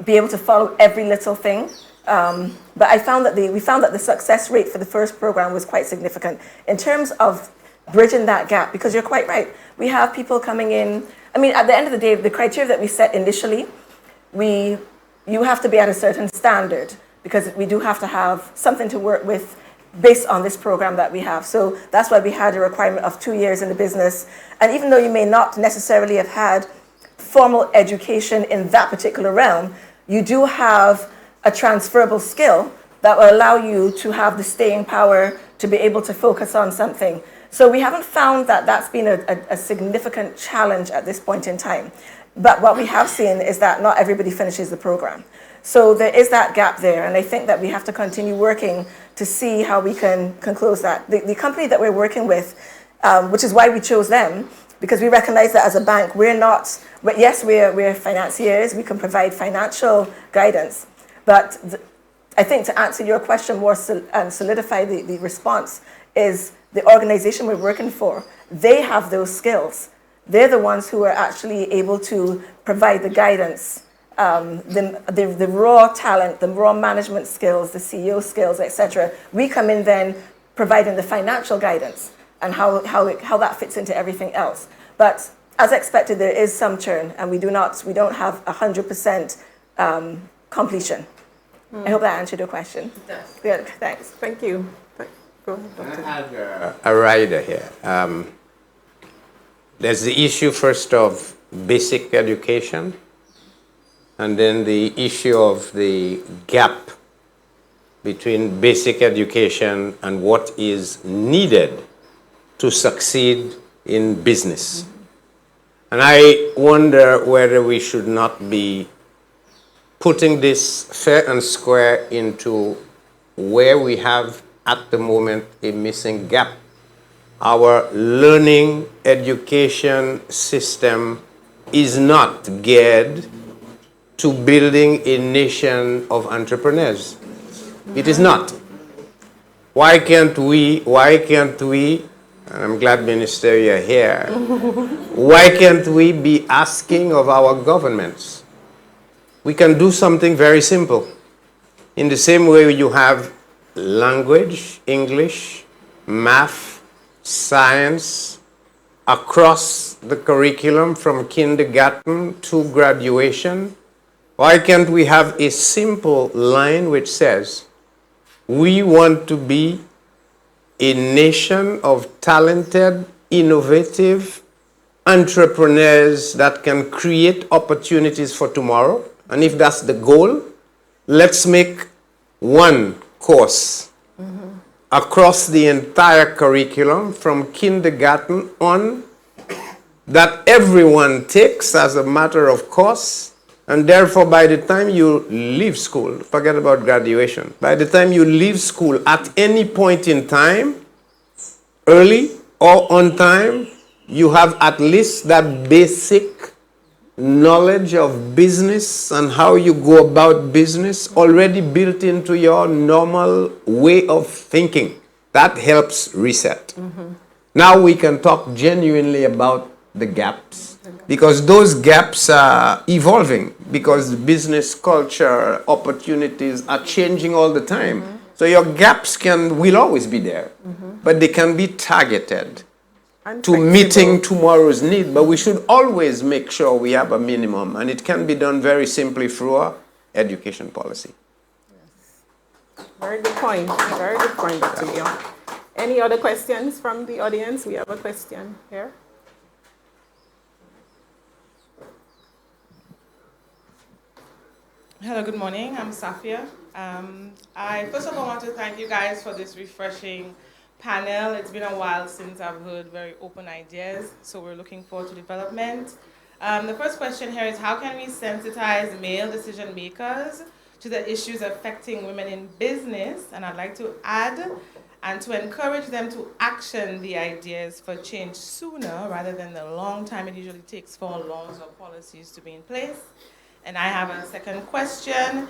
be able to follow every little thing. But we found that the success rate for the first program was quite significant in terms of bridging that gap, because you're quite right. We have people coming in. I mean, at the end of the day, the criteria that we set initially, you have to be at a certain standard because we do have to have something to work with based on this program that we have. So that's why we had a requirement of 2 years in the business. And even though you may not necessarily have had formal education in that particular realm, you do have a transferable skill that will allow you to have the staying power to be able to focus on something. So we haven't found that that's been a significant challenge at this point in time. But what we have seen is that not everybody finishes the program. So there is that gap there, and I think that we have to continue working to see how we can close that. The company that we're working with, which is why we chose them, because we recognize that as a bank, we're financiers, we can provide financial guidance, but I think to answer your question more and solidify the response is the organization we're working for, they have those skills. They're the ones who are actually able to provide the guidance, the raw talent, the raw management skills, the CEO skills, etc. We come in then providing the financial guidance and how that fits into everything else. But as expected, there is some churn, and we don't have 100% completion. I hope that answered your question. It does. Good, thanks. Thank you. Go ahead, Dr. I have a rider here. There's the issue first of basic education, and then the issue of the gap between basic education and what is needed to succeed in business. And I wonder whether we should not be putting this fair and square into where we have at the moment a missing gap. Our learning education system is not geared to building a nation of entrepreneurs. It is not. Why can't we, and I'm glad Minister you're here, why can't we be asking of our governments? We can do something very simple. In the same way you have language, English, math, science, across the curriculum from kindergarten to graduation, why can't we have a simple line which says, we want to be a nation of talented, innovative entrepreneurs that can create opportunities for tomorrow. And if that's the goal, let's make one course across the entire curriculum from kindergarten on that everyone takes as a matter of course. And therefore, by the time you leave school, forget about graduation, by the time you leave school at any point in time, early or on time, you have at least that basic knowledge of business and how you go about business already built into your normal way of thinking. That helps reset. Now we can talk genuinely about the gaps, because those gaps are evolving, because business culture, opportunities are changing all the time. So your gaps will always be there, but they can be targeted to meeting tomorrow's need. But we should always make sure we have a minimum, and it can be done very simply through our education policy. Yes. Very good point. Very good point, Dr. Leon. Any other questions from the audience? We have a question here. Hello, good morning. I'm Safia. I first of all want to thank you guys for this refreshing panel. It's been a while since I've heard very open ideas, so we're looking forward to development. The first question here is, how can we sensitize male decision makers to the issues affecting women in business? And I'd like to add, and to encourage them to action the ideas for change sooner rather than the long time it usually takes for laws or policies to be in place. And I have a second question.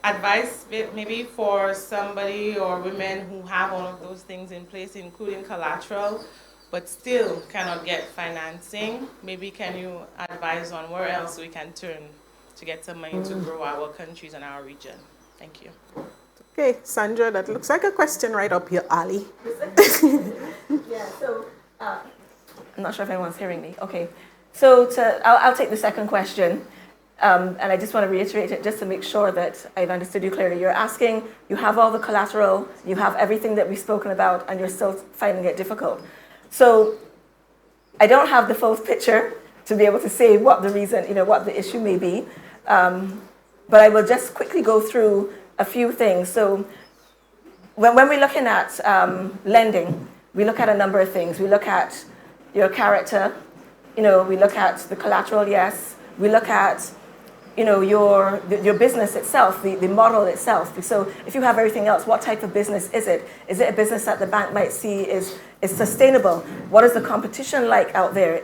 Advice maybe for somebody or women who have all of those things in place, including collateral, but still cannot get financing. Maybe can you advise on where else we can turn to get some money to grow our countries and our region? Thank you. Okay, Sandra, that looks like a question right up your alley. Yeah, so I'm not sure if anyone's hearing me. Okay, so I'll take the second question. And I just want to reiterate it just to make sure that I've understood you clearly. You're asking, you have all the collateral, you have everything that we've spoken about, and you're still finding it difficult. So I don't have the full picture to be able to say what the reason, what the issue may be. But I will just quickly go through a few things. So when we're looking at lending, we look at a number of things. We look at your character, we look at the collateral, yes. We look at, your business itself, the model itself. So if you have everything else, what type of business is it? Is it a business that the bank might see is sustainable? What is the competition like out there?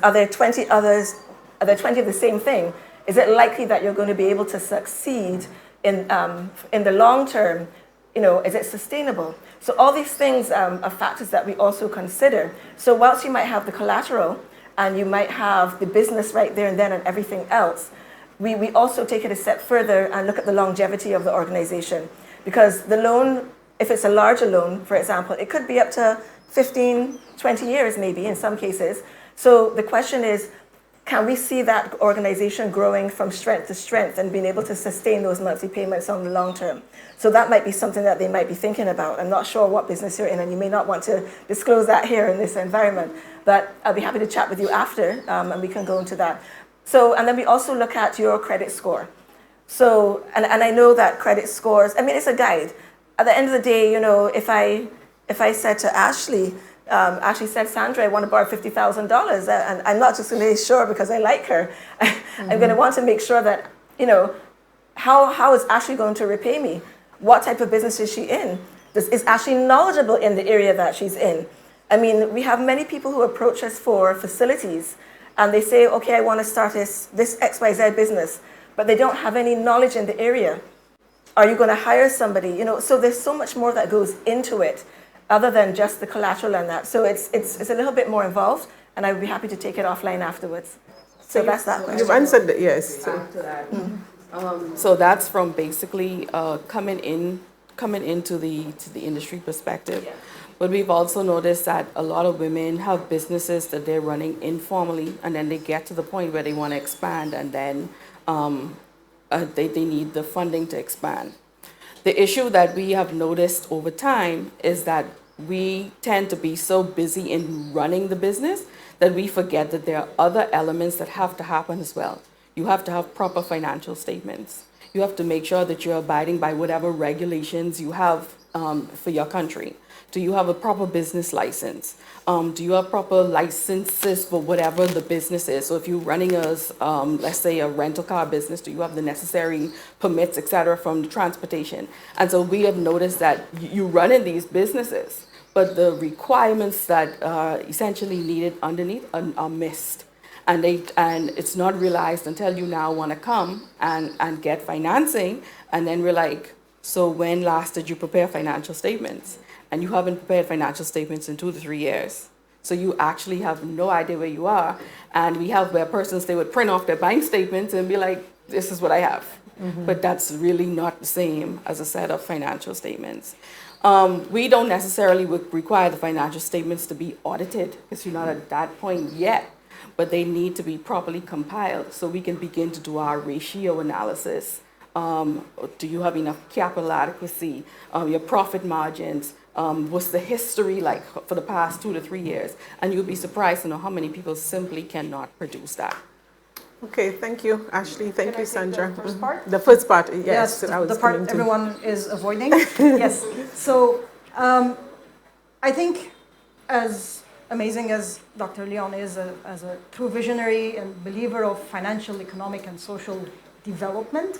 Are there 20 others? Are there 20 of the same thing? Is it likely that you're going to be able to succeed in the long term? Is it sustainable? So all these things are factors that we also consider. So whilst you might have the collateral and you might have the business right there and then and everything else, we also take it a step further and look at the longevity of the organization. Because the loan, if it's a larger loan, for example, it could be up to 15, 20 years maybe in some cases. So the question is, can we see that organization growing from strength to strength and being able to sustain those monthly payments on the long term? So that might be something that they might be thinking about. I'm not sure what business you're in, and you may not want to disclose that here in this environment, but I'll be happy to chat with you after, and we can go into that. So, and then we also look at your credit score. So, and I know that credit scores, it's a guide. At the end of the day, if I said to Ashley, Ashley said, Sandra, I want to borrow $50,000, and I'm not just going to say sure because I like her. I'm going to want to make sure that, how is Ashley going to repay me? What type of business is she in? Is Ashley knowledgeable in the area that she's in? We have many people who approach us for facilities, and they say, okay, I want to start this XYZ business, but they don't have any knowledge in the area. Are you going to hire somebody? So there's so much more that goes into it, other than just the collateral and that. So it's a little bit more involved, and I would be happy to take it offline afterwards. So that's that question. You've answered the, yes. After that. So that's from basically coming into the industry perspective. Yeah. But we've also noticed that a lot of women have businesses that they're running informally, and then they get to the point where they want to expand, and then they need the funding to expand. The issue that we have noticed over time is that we tend to be so busy in running the business that we forget that there are other elements that have to happen as well. You have to have proper financial statements. You have to make sure that you're abiding by whatever regulations you have for your country. Do you have a proper business license? Do you have proper licenses for whatever the business is? So if you're running let's say a rental car business, do you have the necessary permits, et cetera, from the transportation? And so we have noticed that you run in these businesses, but the requirements that are essentially needed underneath are missed. And it's not realized until you now want to come and get financing, and then we're like, so when last did you prepare financial statements? And you haven't prepared financial statements in 2 to 3 years. So you actually have no idea where you are. And we have where persons, they would print off their bank statements and be like, this is what I have. Mm-hmm. But that's really not the same as a set of financial statements. We don't necessarily require the financial statements to be audited, because you're not at that point yet. But they need to be properly compiled so we can begin to do our ratio analysis. Do you have enough capital adequacy? Your profit margins? What's the history like for the past 2 to 3 years? And you'll be surprised to know how many people simply cannot produce that. Okay, thank you, Ashley. Thank you, Sandra. The first part? The first part, yes. The part everyone is avoiding. Yes. So I think, as amazing as Dr. Leon is as a true visionary and believer of financial, economic, and social development,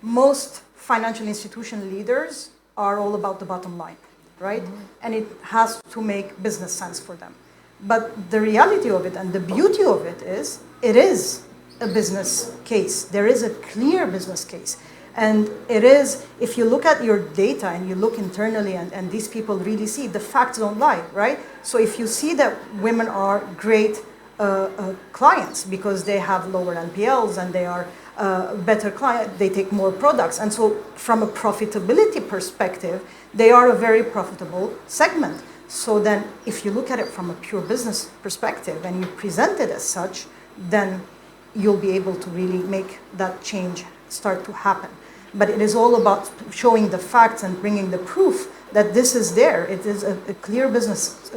most financial institution leaders are all about the bottom line, right? Mm-hmm. And it has to make business sense for them. But the reality of it and the beauty of it is a business case. There is a clear business case. And it is, if you look at your data and you look internally, and these people really see, the facts don't lie, right? So if you see that women are great clients because they have lower NPLs and they are better client, they take more products. And so from a profitability perspective, they are a very profitable segment. So then if you look at it from a pure business perspective and you present it as such, then you'll be able to really make that change start to happen. But it is all about showing the facts and bringing the proof that this is there. It is a clear business,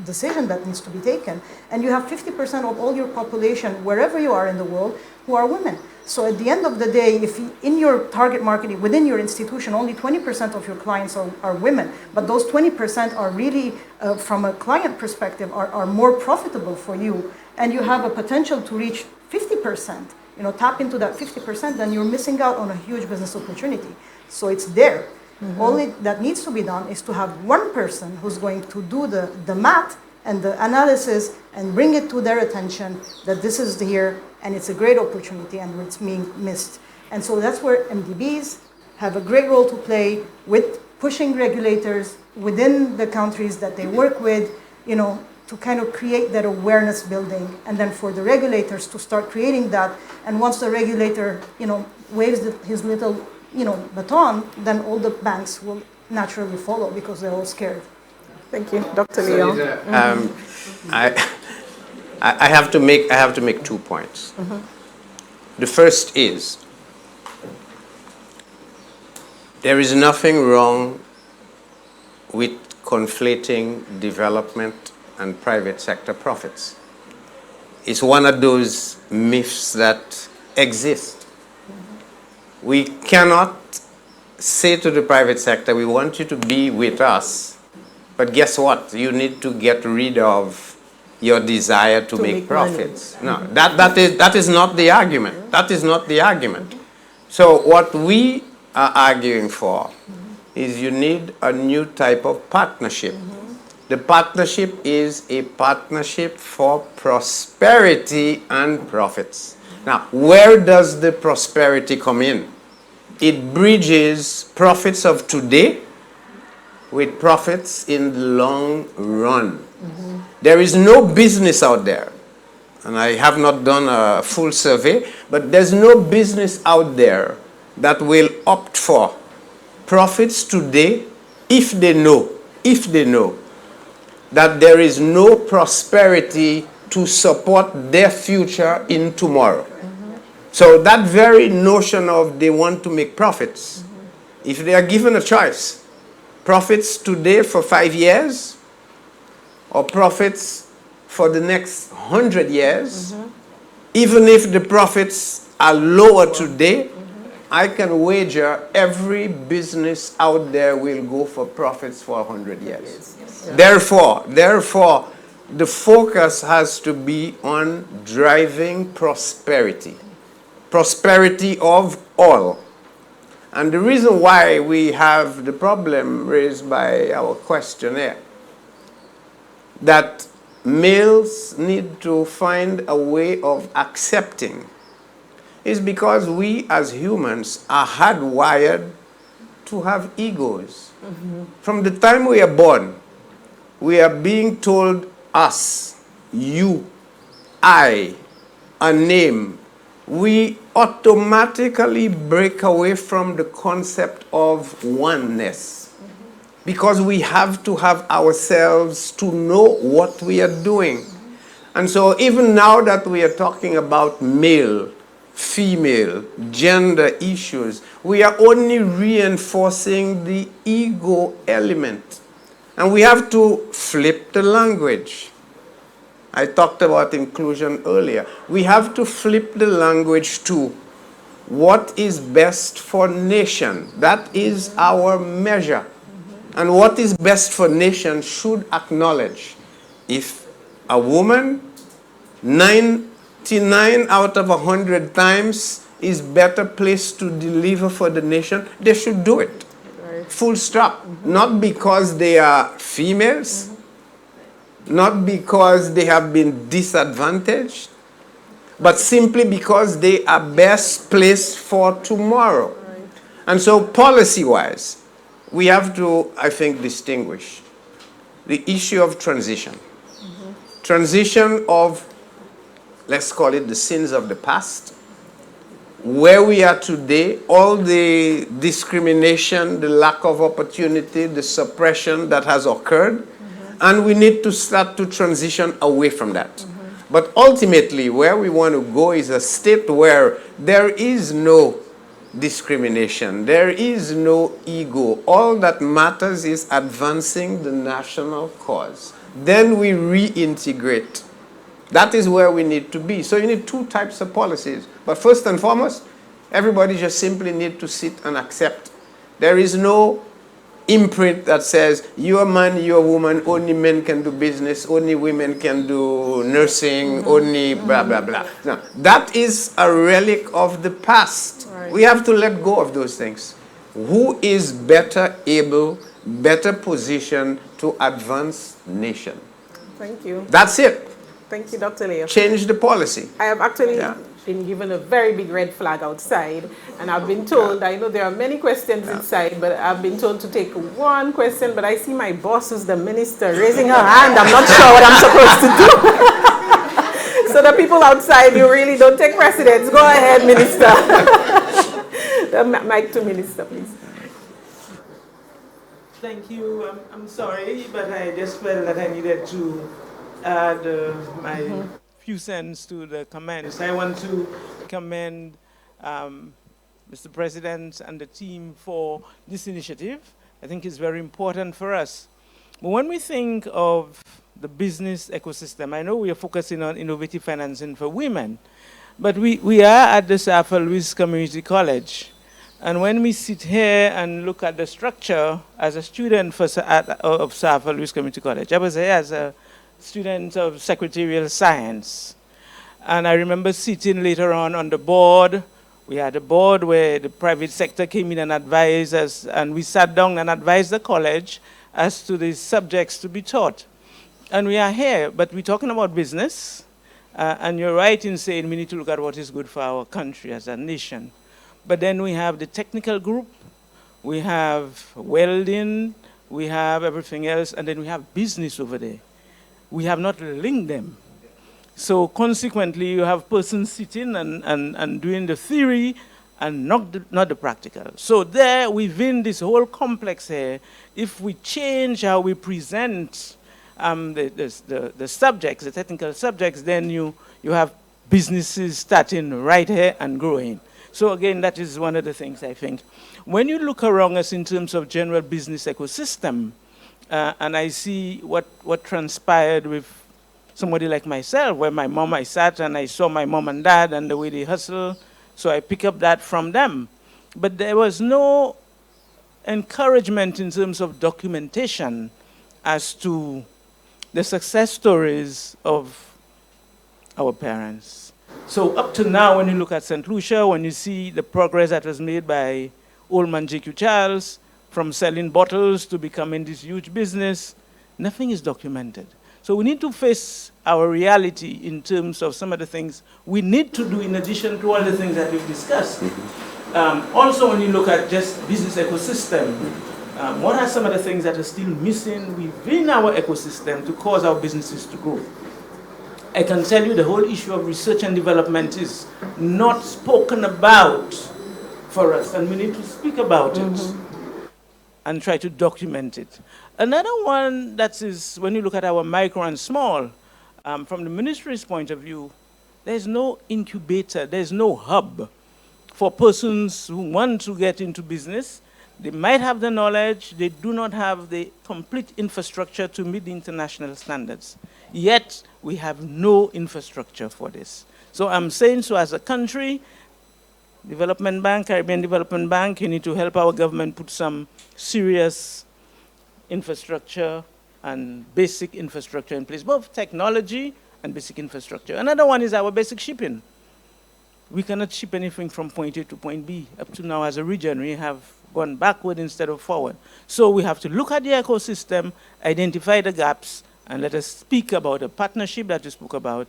decision that needs to be taken. And you have 50% of all your population, wherever you are in the world, who are women. So at the end of the day, if in your target market, within your institution, only 20% of your clients are women, but those 20% are really, from a client perspective, are more profitable for you, and you have a potential to reach 50%, tap into that 50%, then you're missing out on a huge business opportunity. So it's there. All that needs to be done is to have one person who's going to do the math and the analysis and bring it to their attention that this is here and it's a great opportunity and it's being missed. And so that's where MDBs have a great role to play with pushing regulators within the countries that they work with, to kind of create that awareness building, and then for the regulators to start creating that. And once the regulator, waves his little, baton, then all the banks will naturally follow because they're all scared. Thank you, Dr. Leon. I have to make 2 points. The first is, there is nothing wrong with conflating development and private sector profits. It's one of those myths that exist. We cannot say to the private sector, we want you to be with us, but guess what? You need to get rid of your desire to make profits. No, that is not the argument. That is not the argument. So what we are arguing for is you need a new type of partnership. The partnership is a partnership for prosperity and profits. Now, where does the prosperity come in? It bridges profits of today with profits in the long run. There is no business out there, and I have not done a full survey, but there's no business out there that will opt for profits today if they know that there is no prosperity to support their future in tomorrow. So that very notion of they want to make profits, if they are given a choice, profits today for 5 years or profits for the next 100 years, even if the profits are lower today, I can wager every business out there will go for profits for 100 years. Therefore, the focus has to be on driving prosperity. Prosperity of all. And the reason why we have the problem raised by our questionnaire, that males need to find a way of accepting, is because we as humans are hardwired to have egos. From the time we are born, we are being told us, you, I, a name. We automatically break away from the concept of oneness because we have to have ourselves to know what we are doing. And so even now that we are talking about male, female, gender issues, we are only reinforcing the ego element. And we have to flip the language. I talked about inclusion earlier. We have to flip the language to what is best for nation. That is our measure. And what is best for nation should acknowledge if a woman 99 out of 100 times is better placed to deliver for the nation, they should do it. Full stop. Not because they are females, not because they have been disadvantaged, but simply because they are best placed for tomorrow. And so policy-wise, we have to, I think, distinguish the issue of transition. Transition of, let's call it the sins of the past, where we are today, all the discrimination, the lack of opportunity, the suppression that has occurred, and we need to start to transition away from that. But ultimately, where we want to go is a state where there is no discrimination. There is no ego. All that matters is advancing the national cause. Then we reintegrate. That is where we need to be. So you need two types of policies. But first and foremost, everybody just simply need to sit and accept. There is no imprint that says, you're a man, you're a woman, only men can do business, only women can do nursing, only blah, blah, blah. No, that is a relic of the past. Right. We have to let go of those things. Who is better able, better positioned to advance nation? Thank you. That's it. Thank you, Dr. Leo. Change the policy. I have actually been given a very big red flag outside, and I've been told, I know there are many questions inside, but I've been told to take one question, but I see my boss, who's the minister, raising her hand. I'm not sure what I'm supposed to do. So the people outside, you really don't take precedence. Go ahead, minister. The mic to minister, please. Thank you. I'm sorry, but I just felt that I needed to add my few cents to the comments. I want to commend Mr. President and the team for this initiative. I think it's very important for us. But when we think of the business ecosystem, I know we are focusing on innovative financing for women, but we are at the Safa Louis Community College. And when we sit here and look at the structure as a student of Safa Louis Community College, I was here as a student of secretarial science. And I remember sitting later on the board. We had a board where the private sector came in and advised us, and we sat down and advised the college as to the subjects to be taught. And we are here, but we're talking about business, and you're right in saying we need to look at what is good for our country as a nation. But then we have the technical group, we have welding, we have everything else, and then we have business over there. We have not linked them. So consequently, you have persons sitting and doing the theory and not the practical. So there, within this whole complex here, if we change how we present the subjects, the technical subjects, then you have businesses starting right here and growing. So again, that is one of the things I think. When you look around us in terms of general business ecosystem, and I see what transpired with somebody like myself, where I sat and I saw my mom and dad and the way they hustle, so I pick up that from them. But there was no encouragement in terms of documentation as to the success stories of our parents. So up to now, when you look at St. Lucia, when you see the progress that was made by old man J.Q. Charles, from selling bottles to becoming this huge business, nothing is documented. So we need to face our reality in terms of some of the things we need to do in addition to all the things that we've discussed. Also, when you look at just business ecosystem, what are some of the things that are still missing within our ecosystem to cause our businesses to grow? I can tell you the whole issue of research and development is not spoken about for us, and we need to speak about it and try to document it. Another one that is, when you look at our micro and small, from the ministry's point of view, there's no incubator, there's no hub for persons who want to get into business. They might have the knowledge, they do not have the complete infrastructure to meet the international standards. Yet, we have no infrastructure for this. So I'm saying, so as a country, Development Bank, Caribbean Development Bank, you need to help our government put some serious infrastructure and basic infrastructure in place, both technology and basic infrastructure. Another one is our basic shipping. We cannot ship anything from point A to point B. Up to now, as a region, we have gone backward instead of forward. So we have to look at the ecosystem, identify the gaps, and let us speak about a partnership that we spoke about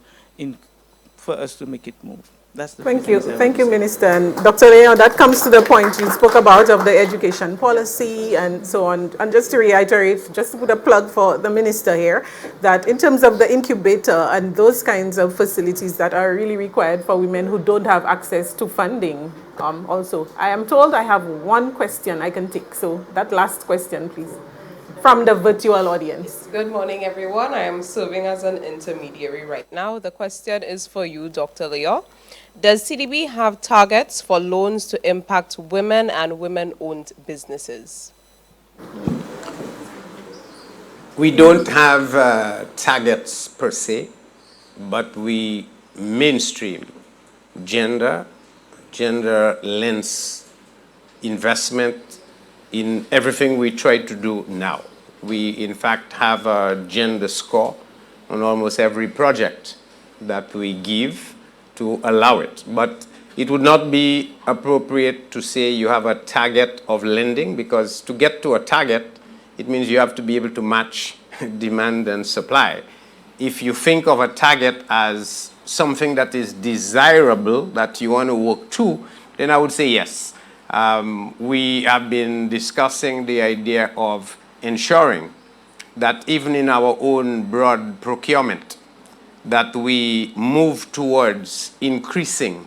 for us to make it move. That's the Thank you, Minister. And Dr. Leo, that comes to the point you spoke about of the education policy and so on. And just to reiterate, just to put a plug for the Minister here, that in terms of the incubator and those kinds of facilities that are really required for women who don't have access to funding, also, I am told I have one question I can take. So that last question, please. from the virtual audience. Good morning, everyone. I am serving as an intermediary right now. The question is for you, Dr. Leo. Does CDB have targets for loans to impact women and women-owned businesses? We don't have targets per se, but we mainstream gender lens investment in everything we try to do now. We, in fact, have a gender score on almost every project that we give to allow it. But it would not be appropriate to say you have a target of lending, because to get to a target, it means you have to be able to match demand and supply. If you think of a target as something that is desirable, that you want to work to, then I would say yes. We have been discussing the idea of ensuring that even in our own broad procurement, that we move towards increasing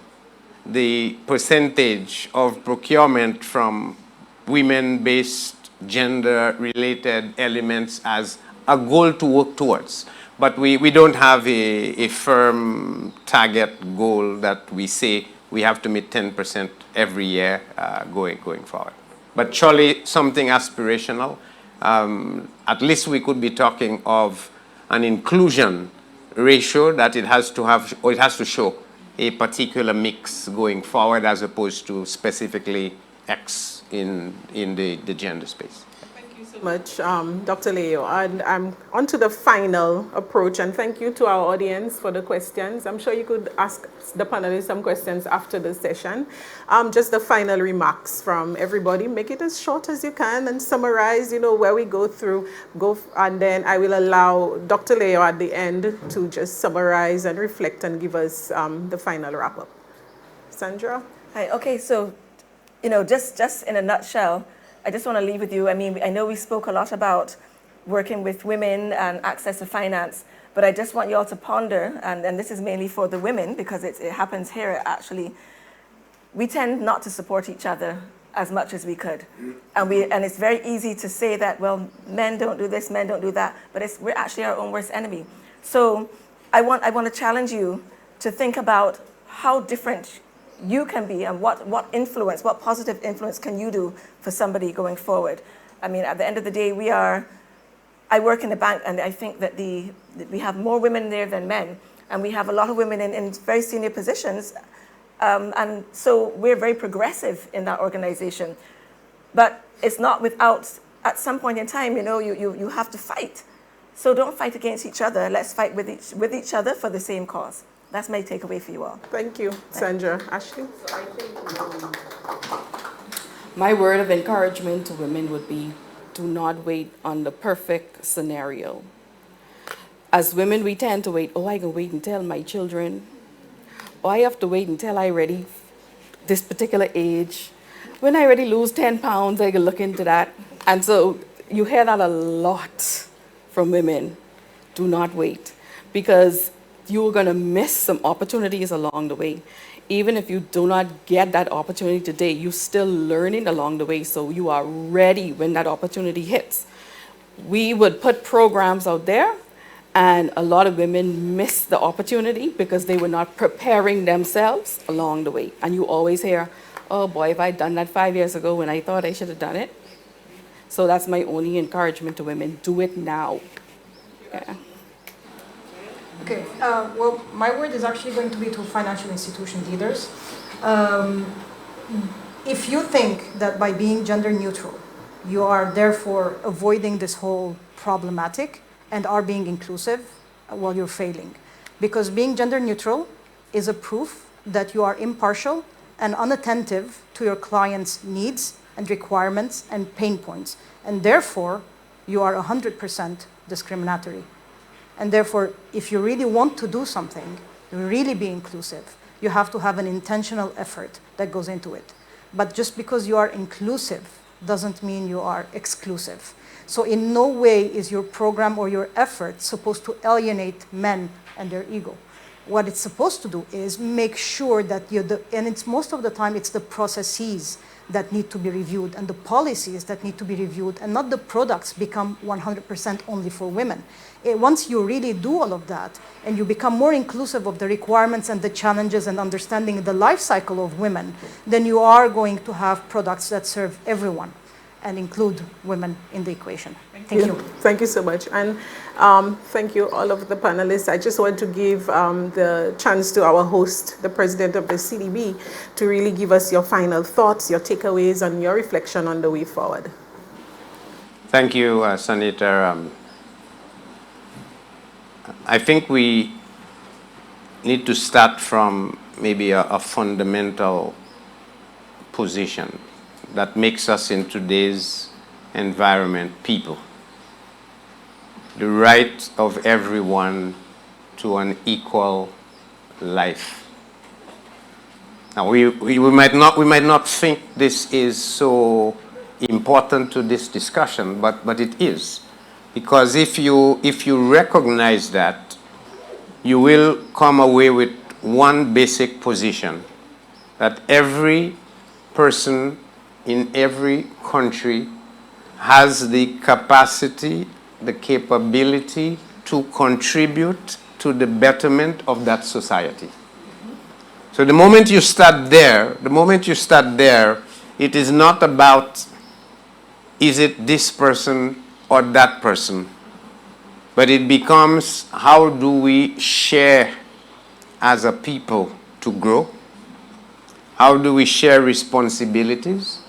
the percentage of procurement from women-based, gender-related elements as a goal to work towards. But we don't have a firm target goal that we say we have to meet 10% every year going forward. But surely something aspirational. At least we could be talking of an inclusion ratio that it has to have, or it has to show a particular mix going forward, as opposed to specifically X in the gender space. Much, Dr. Leo, and I'm on to the final approach, and thank you to our audience for the questions. I'm sure you could ask the panelists some questions after the session. Just the final remarks from everybody. Make it as short as you can and summarize, where we go through, and then I will allow Dr. Leo at the end to just summarize and reflect and give us the final wrap-up. Sandra? Hi, okay, so, just in a nutshell, I just want to leave with you. I mean, I know we spoke a lot about working with women and access to finance, but I just want you all to ponder, and this is mainly for the women, because it happens here actually. We tend not to support each other as much as we could. And it's very easy to say that, well, men don't do this, men don't do that, but we're actually our own worst enemy. So I want to challenge you to think about how different you can be, and what positive influence can you do for somebody going forward. I mean, at the end of the day, I work in the bank, and I think that we have more women there than men, and we have a lot of women in very senior positions, and so we're very progressive in that organization. But it's not without, at some point in time, you have to fight. So don't fight against each other. Let's fight with each other for the same cause. That's my takeaway for you all. Thank you, Sandra. Ashley? So I think my word of encouragement to women would be, do not wait on the perfect scenario. As women, we tend to wait, I can wait until my children, or I have to wait until I ready this particular age. When I already lose 10 pounds, I can look into that. And so you hear that a lot from women. Do not wait, because you're going to miss some opportunities along the way. Even if you do not get that opportunity today, you're still learning along the way, so you are ready when that opportunity hits. We would put programs out there, and a lot of women miss the opportunity because they were not preparing themselves along the way. And you always hear, oh boy, if I'd done that 5 years ago when I thought I should have done it. So that's my only encouragement to women. Do it now. Yeah. Okay, well, my word is actually going to be to financial institution leaders. If you think that by being gender neutral, you are therefore avoiding this whole problematic and are being inclusive, well, you're failing. Because being gender neutral is a proof that you are impartial and unattentive to your client's needs and requirements and pain points. And therefore, you are 100% discriminatory. And therefore, if you really want to do something, really be inclusive, you have to have an intentional effort that goes into it. But just because you are inclusive doesn't mean you are exclusive. So in no way is your program or your effort supposed to alienate men and their ego. What it's supposed to do is make sure that and it's most of the time it's the processes that need to be reviewed and the policies that need to be reviewed, and not the products become 100% only for women. Once you really do all of that and you become more inclusive of the requirements and the challenges and understanding the life cycle of women, then you are going to have products that serve everyone and include women in the equation. Thank you. Thank you so much. And thank you, all of the panelists. I just want to give the chance to our host, the president of the CDB, to really give us your final thoughts, your takeaways, and your reflection on the way forward. Thank you, Sanita. I think we need to start from maybe a fundamental position that makes us in today's environment people. The right of everyone to an equal life. Now we might not think this is so important to this discussion, but it is. Because if you recognize that, you will come away with one basic position, that every person in every country has the capacity, the capability to contribute to the betterment of that society. So the moment you start there, it is not about, is it this person or that person, but it becomes, how do we share as a people to grow? How do we share responsibilities?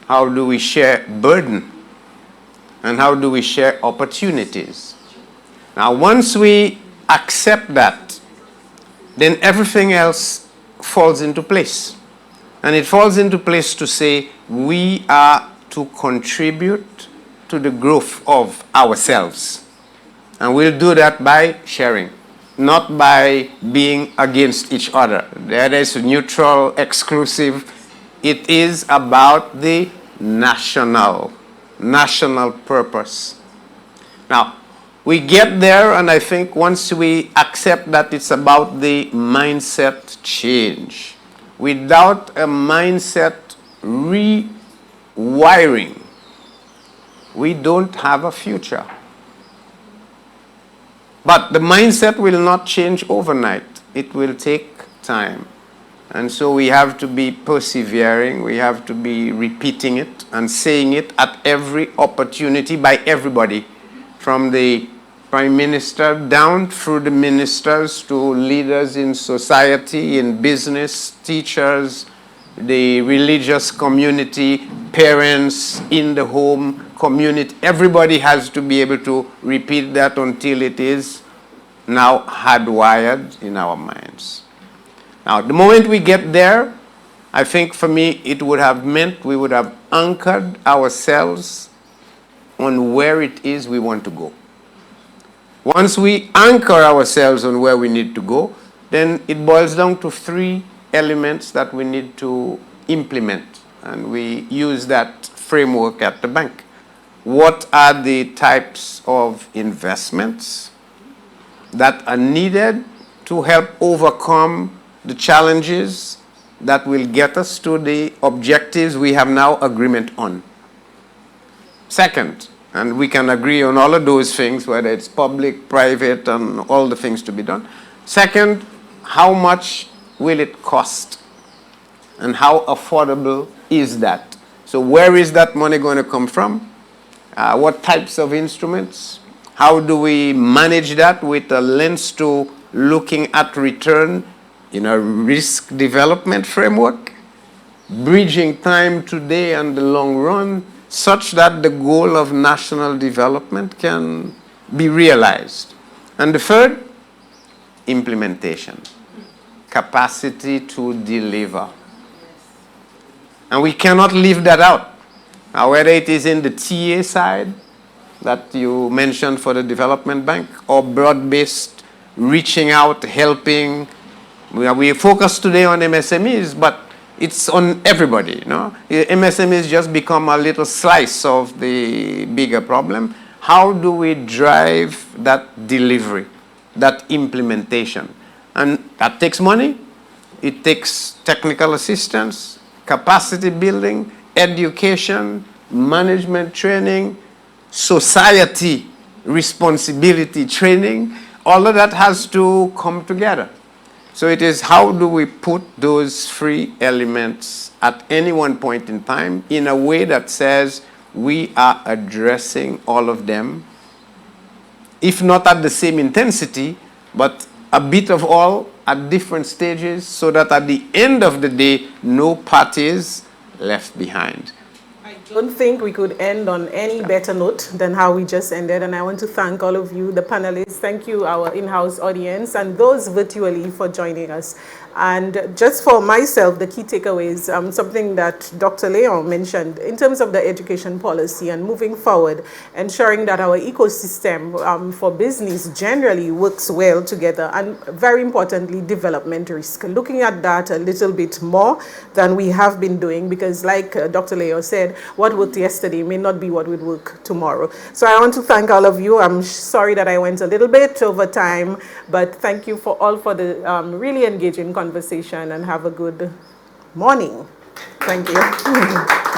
How do we share burden? And how do we share opportunities? Now, once we accept that, then everything else falls into place. And it falls into place to say we are to contribute to the growth of ourselves. And we'll do that by sharing, not by being against each other. That is neutral, exclusive. It is about the national purpose. Now, we get there, and I think once we accept that it's about the mindset change. Without a mindset rewiring, we don't have a future. But the mindset will not change overnight. It will take time. And so we have to be persevering. We have to be repeating it and saying it at every opportunity by everybody, from the Prime Minister down through the ministers to leaders in society, in business, teachers, the religious community, parents, in the home, community. Everybody has to be able to repeat that until it is now hardwired in our minds. Now, the moment we get there, I think for me it would have meant we would have anchored ourselves on where it is we want to go. Once we anchor ourselves on where we need to go, then it boils down to three elements that we need to implement. And we use that framework at the bank. What are the types of investments that are needed to help overcome the challenges that will get us to the objectives we have now agreement on? Second, and we can agree on all of those things, whether it's public, private, and all the things to be done. Second, how much will it cost? And how affordable is that? So where is that money going to come from? What types of instruments? How do we manage that with a lens to looking at return in a risk development framework? Bridging time today and the long run, such that the goal of national development can be realized. And the third, implementation, capacity to deliver. And we cannot leave that out. Now, whether it is in the TA side that you mentioned for the development bank, or broad-based reaching out, helping. We focus today on MSMEs, but it's on everybody, you know. MSMEs just become a little slice of the bigger problem. How do we drive that delivery, that implementation? And that takes money, it takes technical assistance, capacity building, education, management training, society responsibility training, all of that has to come together. So it is how do we put those three elements at any one point in time in a way that says we are addressing all of them, if not at the same intensity, but a bit of all at different stages, so that at the end of the day, no party is left behind. I don't think we could end on any better note than how we just ended, and I want to thank all of you, the panelists. Thank you, our in-house audience, and those virtually for joining us. And just for myself, the key takeaways, something that Dr. Leon mentioned in terms of the education policy and moving forward, ensuring that our ecosystem for business generally works well together, and very importantly, development risk. Looking at that a little bit more than we have been doing, because like Dr. Leon said, what worked yesterday may not be what would work tomorrow. So I want to thank all of you. I'm sorry that I went a little bit over time, but thank you for the really engaging conversation, and have a good morning. Thank you.